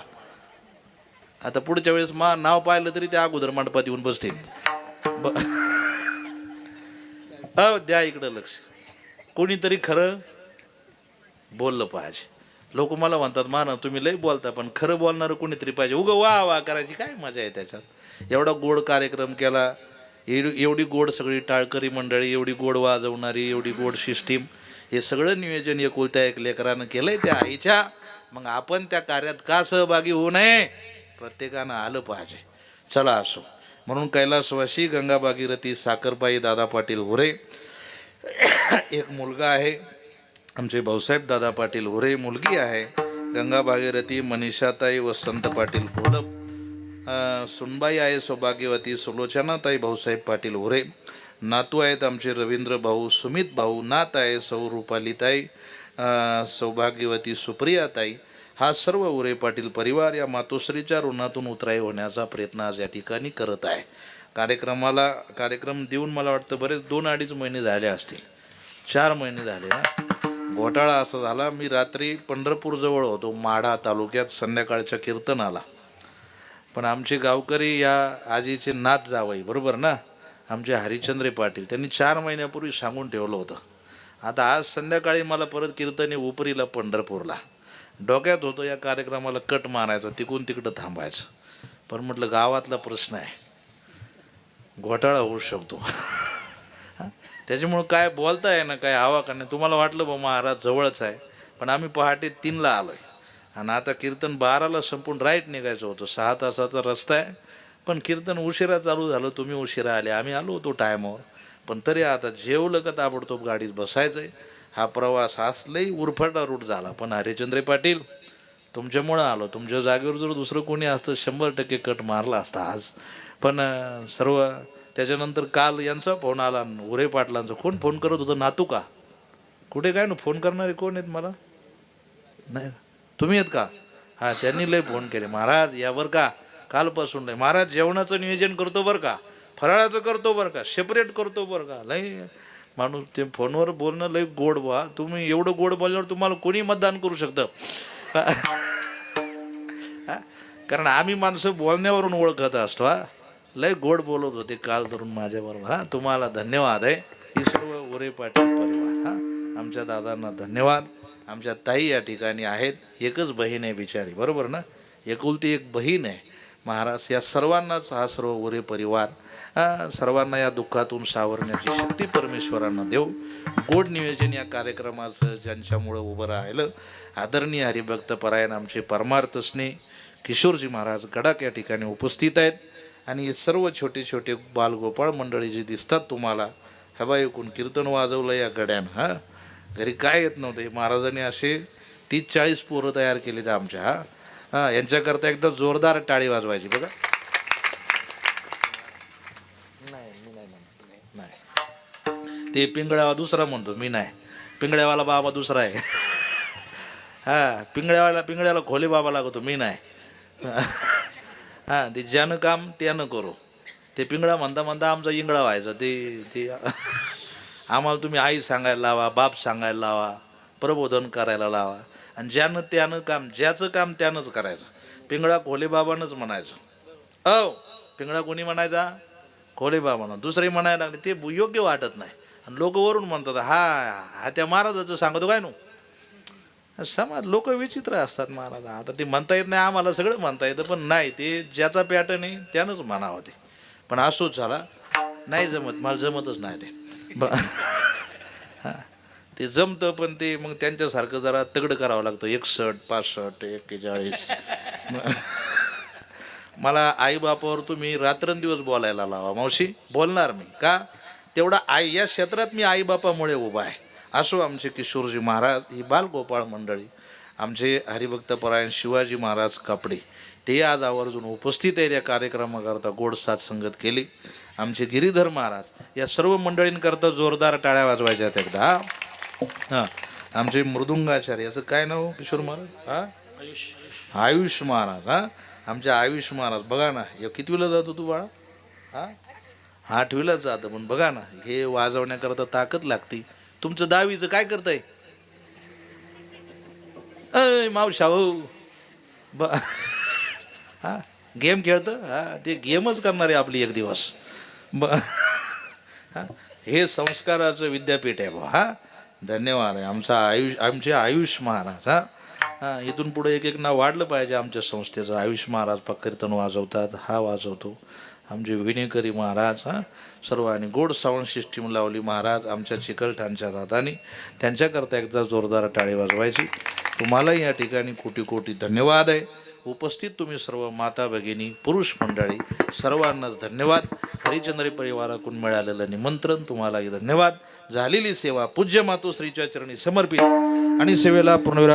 आता पुढच्या वेळेस नाव पाहिलं तरी त्या अगोदर मंडपात येऊन बसतील. द्या इकडं लक्ष. कोणीतरी खरं बोललं पाहिजे. लोक मला म्हणतात, माना तुम्ही लई बोलता, पण खरं बोलणारं कोणीतरी पाहिजे. उगं वा वा करायची काय मजा आहे त्याच्यात? एवढा गोड कार्यक्रम केला, एवढी गोड सगळी टाळकरी मंडळी, एवढी गोड वाजवणारी, एवढी गोड सिस्टीम, हे सगळं नियोजन एकुलत्या एक लेकरानं केलंय त्या आईच्या. मग आपण त्या कार्यात का सहभागी होऊ नये? प्रत्येकानं आलं पाहिजे. चला असो. म्हणून कैलासवासी गंगा भागीरथी साखरबाई दादा पाटील हुरे, एक मुलगा आहे आमचे भाऊसाहेब दादा पाटील हुरे, मुलगी आहे गंगा भागीरथी मनीषाताई वसंत पाटील घोलप, सुनबाई आहे सौभाग्यवती सुलोचनाताई भाऊसाहेब पाटील हुरे, नातू आहेत आमचे रवींद्र भाऊ, सुमित भाऊ, नात आहे सौ रुपालीताई, सौभाग्यवती सुप्रियाताई. हा सर्व उरे पाटील परिवार या मातोश्रीच्या ऋणातून उतराई होण्याचा प्रयत्न आज या ठिकाणी करत आहे. कार्यक्रम देऊन मला वाटतं बरेच 2-2.5 महिने झाले असतील, 4 महिने झाले ना. घोटाळा असा झाला, मी रात्री पंढरपूरजवळ होतो, माढा तालुक्यात, संध्याकाळच्या कीर्तनाला. पण आमचे गावकरी या आजीचे नात जावई, बरोबर ना, आमचे हरिश्चंद्र पाटील, त्यांनी 4 महिन्यापूर्वी सांगून ठेवलं होतं. आता आज संध्याकाळी मला परत कीर्तने उपरीला पंढरपूरला. डोक्यात होतं या कार्यक्रमाला कट मारायचा, तिकडून तिकडं थांबायचं. पण म्हटलं गावातला प्रश्न आहे, घोटाळा होऊ शकतो. त्याच्यामुळं काय बोलता आहे ना, काय हवा का नाही. तुम्हाला वाटलं बा महाराज जवळच आहे, पण आम्ही पहाटे 3ला आलो आहे आणि आता कीर्तन 12ला संपून राईट निघायचं होतं. 6 तासाचा रस्ता आहे, पण कीर्तन उशिरा चालू झालं, तुम्ही उशिरा आले, आम्ही आलो होतो टायमावर. पण तरी आता जेवलं का ताबडतोब गाडीत बसायचं आहे. हा प्रवास असलाही उरफाटा रूट झाला. पण हरिश्चंद्र पाटील तुमच्यामुळं आलो, तुमच्या जागेवर जर दुसरं कोणी असतं 100% कट मारला असता आज. पण सर्व त्याच्यानंतर काल यांचा फोन आला, उरे पाटलांचा. कोण फोन करत होतं, नातू का कुठे काय ना, फोन करणारे कोण आहेत मला नाही, तुम्ही आहेत का? हां, त्यांनी लय फोन केले, महाराज यावर का कालपासून नाही महाराज, जेवणाचं नियोजन करतो बरं का, फराळाचं करतो बरं का, सेपरेट करतो बरं का. लय माणूस ते फोनवर बोलणं लय गोड बा. तुम्ही एवढं गोड बोलल्यावर तुम्हाला कोणी मतदान करू शकतं. कारण आम्ही माणसं बोलण्यावरून ओळखत असतो. हा, लय गोड बोलत होते काल धरून माझ्याबरोबर. हां, तुम्हाला धन्यवाद आहे, ही सर्व उरे पाटील परिवार. हां, आमच्या दादांना धन्यवाद. आमच्या ताई या ठिकाणी आहेत, एकच बहीण आहे बिचारी, बरोबर ना, एकुलती एक बहीण आहे. महाराज या सर्वांनाच, हा सर्व उरे परिवार सर्वांना या दुःखातून सावरण्याची शक्ती परमेश्वरांना देव. गोड नियोजन या कार्यक्रमाचं ज्यांच्यामुळं उभं राहिलं, आदरणीय हरिभक्त परायण आमचे परमार्थ स्नेह किशोरजी महाराज गडाक या ठिकाणी उपस्थित आहेत. आणि हे सर्व छोटे छोटे बालगोपाळ मंडळी जे दिसतात तुम्हाला, हवा ऐकून कीर्तन वाजवलं या गड्यानं. हां, घरी काय येत नव्हते, महाराजांनी असे 30-40 पोरं तयार केली तर आमच्या. हां, यांच्याकरता एकदा जोरदार टाळी वाजवायची बघा. नाही, ते पिंगळ्यावा दुसरा म्हणतो, मी नाही. पिंगळ्यावाला बाबा दुसरा आहे. हां, पिंगळ्याला खोले बाबा लागतो, मी नाही. हां, ते ज्यानं काम त्यानं करू. ते पिंगळा म्हणता आमचा इंगळा व्हायचा. ते आम्हाला तुम्ही आई सांगायला लावा, बाप सांगायला लावा, प्रबोधन करायला लावा, आणि ज्यानं त्यानं काम, ज्याचं काम त्यानंच करायचं. पिंगळा खोले बाबानंच म्हणायचं. पिंगळा कोणी म्हणायचा? खोले बाबानं. दुसरे म्हणायला लागले, ते योग्य वाटत नाही. आणि लोक वरून म्हणतात, हा त्या महाराजाचं सांगतो काय नो. समाज लोक विचित्र असतात महाराज. आता ते म्हणता येत नाही, आम्हाला सगळं म्हणता येतं, पण नाही, ते ज्याचा पॅटर्न आहे त्यानंच म्हणावं. ते पण असोच झाला, नाही जमत, मला जमतच नाही ते. हां, ते जमतं, पण ते मग त्यांच्यासारखं जरा तगडं करावं लागतं. 61, 65, 41. मला आईबापावर तुम्ही रात्रंदिवस बोलायला लावा, मावशी बोलणार मी का, तेवढा आई या क्षेत्रात मी आईबापामुळे उभा आहे. असो आमचे किशोरजी महाराज, ही बालगोपाळ मंडळी, आमचे हरिभक्त परायण शिवाजी महाराज कापडे, ते आज आवर्जून उपस्थित आहेत या कार्यक्रमाकरता. गोड साथ संगत केली. आमचे गिरीधर महाराज, या सर्व मंडळींकरता जोरदार टाळ्या वाजवायच्या आहेत एकदा. हां, आमचे मृदुंगाचार्य, याचं काय नाव किशोर महाराज? हां, आयुष महाराज. हां, आमचे आयुष महाराज बघा ना, कितवीला जातो तू बाळा? हां, 8वीलाच जातं, पण बघा ना, हे वाजवण्याकरता ताकद लागते. तुमचं 10वीचं काय करताय? मावशा हो हां, गेम खेळतं. हां, ते गेमच करणार आहे आपली एक दिवस. हां, हे संस्काराचं विद्यापीठ आहे बा. हां, धन्यवाद आहे आमचे आयुष महाराज. हां हां, इथून पुढे एक नाव वाढलं पाहिजे आमच्या संस्थेचं. आयुष महाराज कीर्तन वाजवतात, हा वाजवतो. आमचे विनेकरी महाराज, हां, सर्वांनी गोड साऊंड सिस्टीम लावली महाराज आमच्या चिकलठाणच्या दादानी. त्यांच्याकरता एकदा जोरदार टाळी वाजवायची. तुम्हालाही या ठिकाणी कोटी कोटी धन्यवाद आहे. उपस्थित तुम्ही सर्व माता भगिनी, पुरुष मंडळी, सर्वांनाच धन्यवाद. हरिचंद्री परिवाराकडून मिळालेलं निमंत्रण तुम्हालाही धन्यवाद. झालेली सेवा पूज्य मातोश्रीच्या चरणी समर्पित आणि सेवेला पूर्णविराम.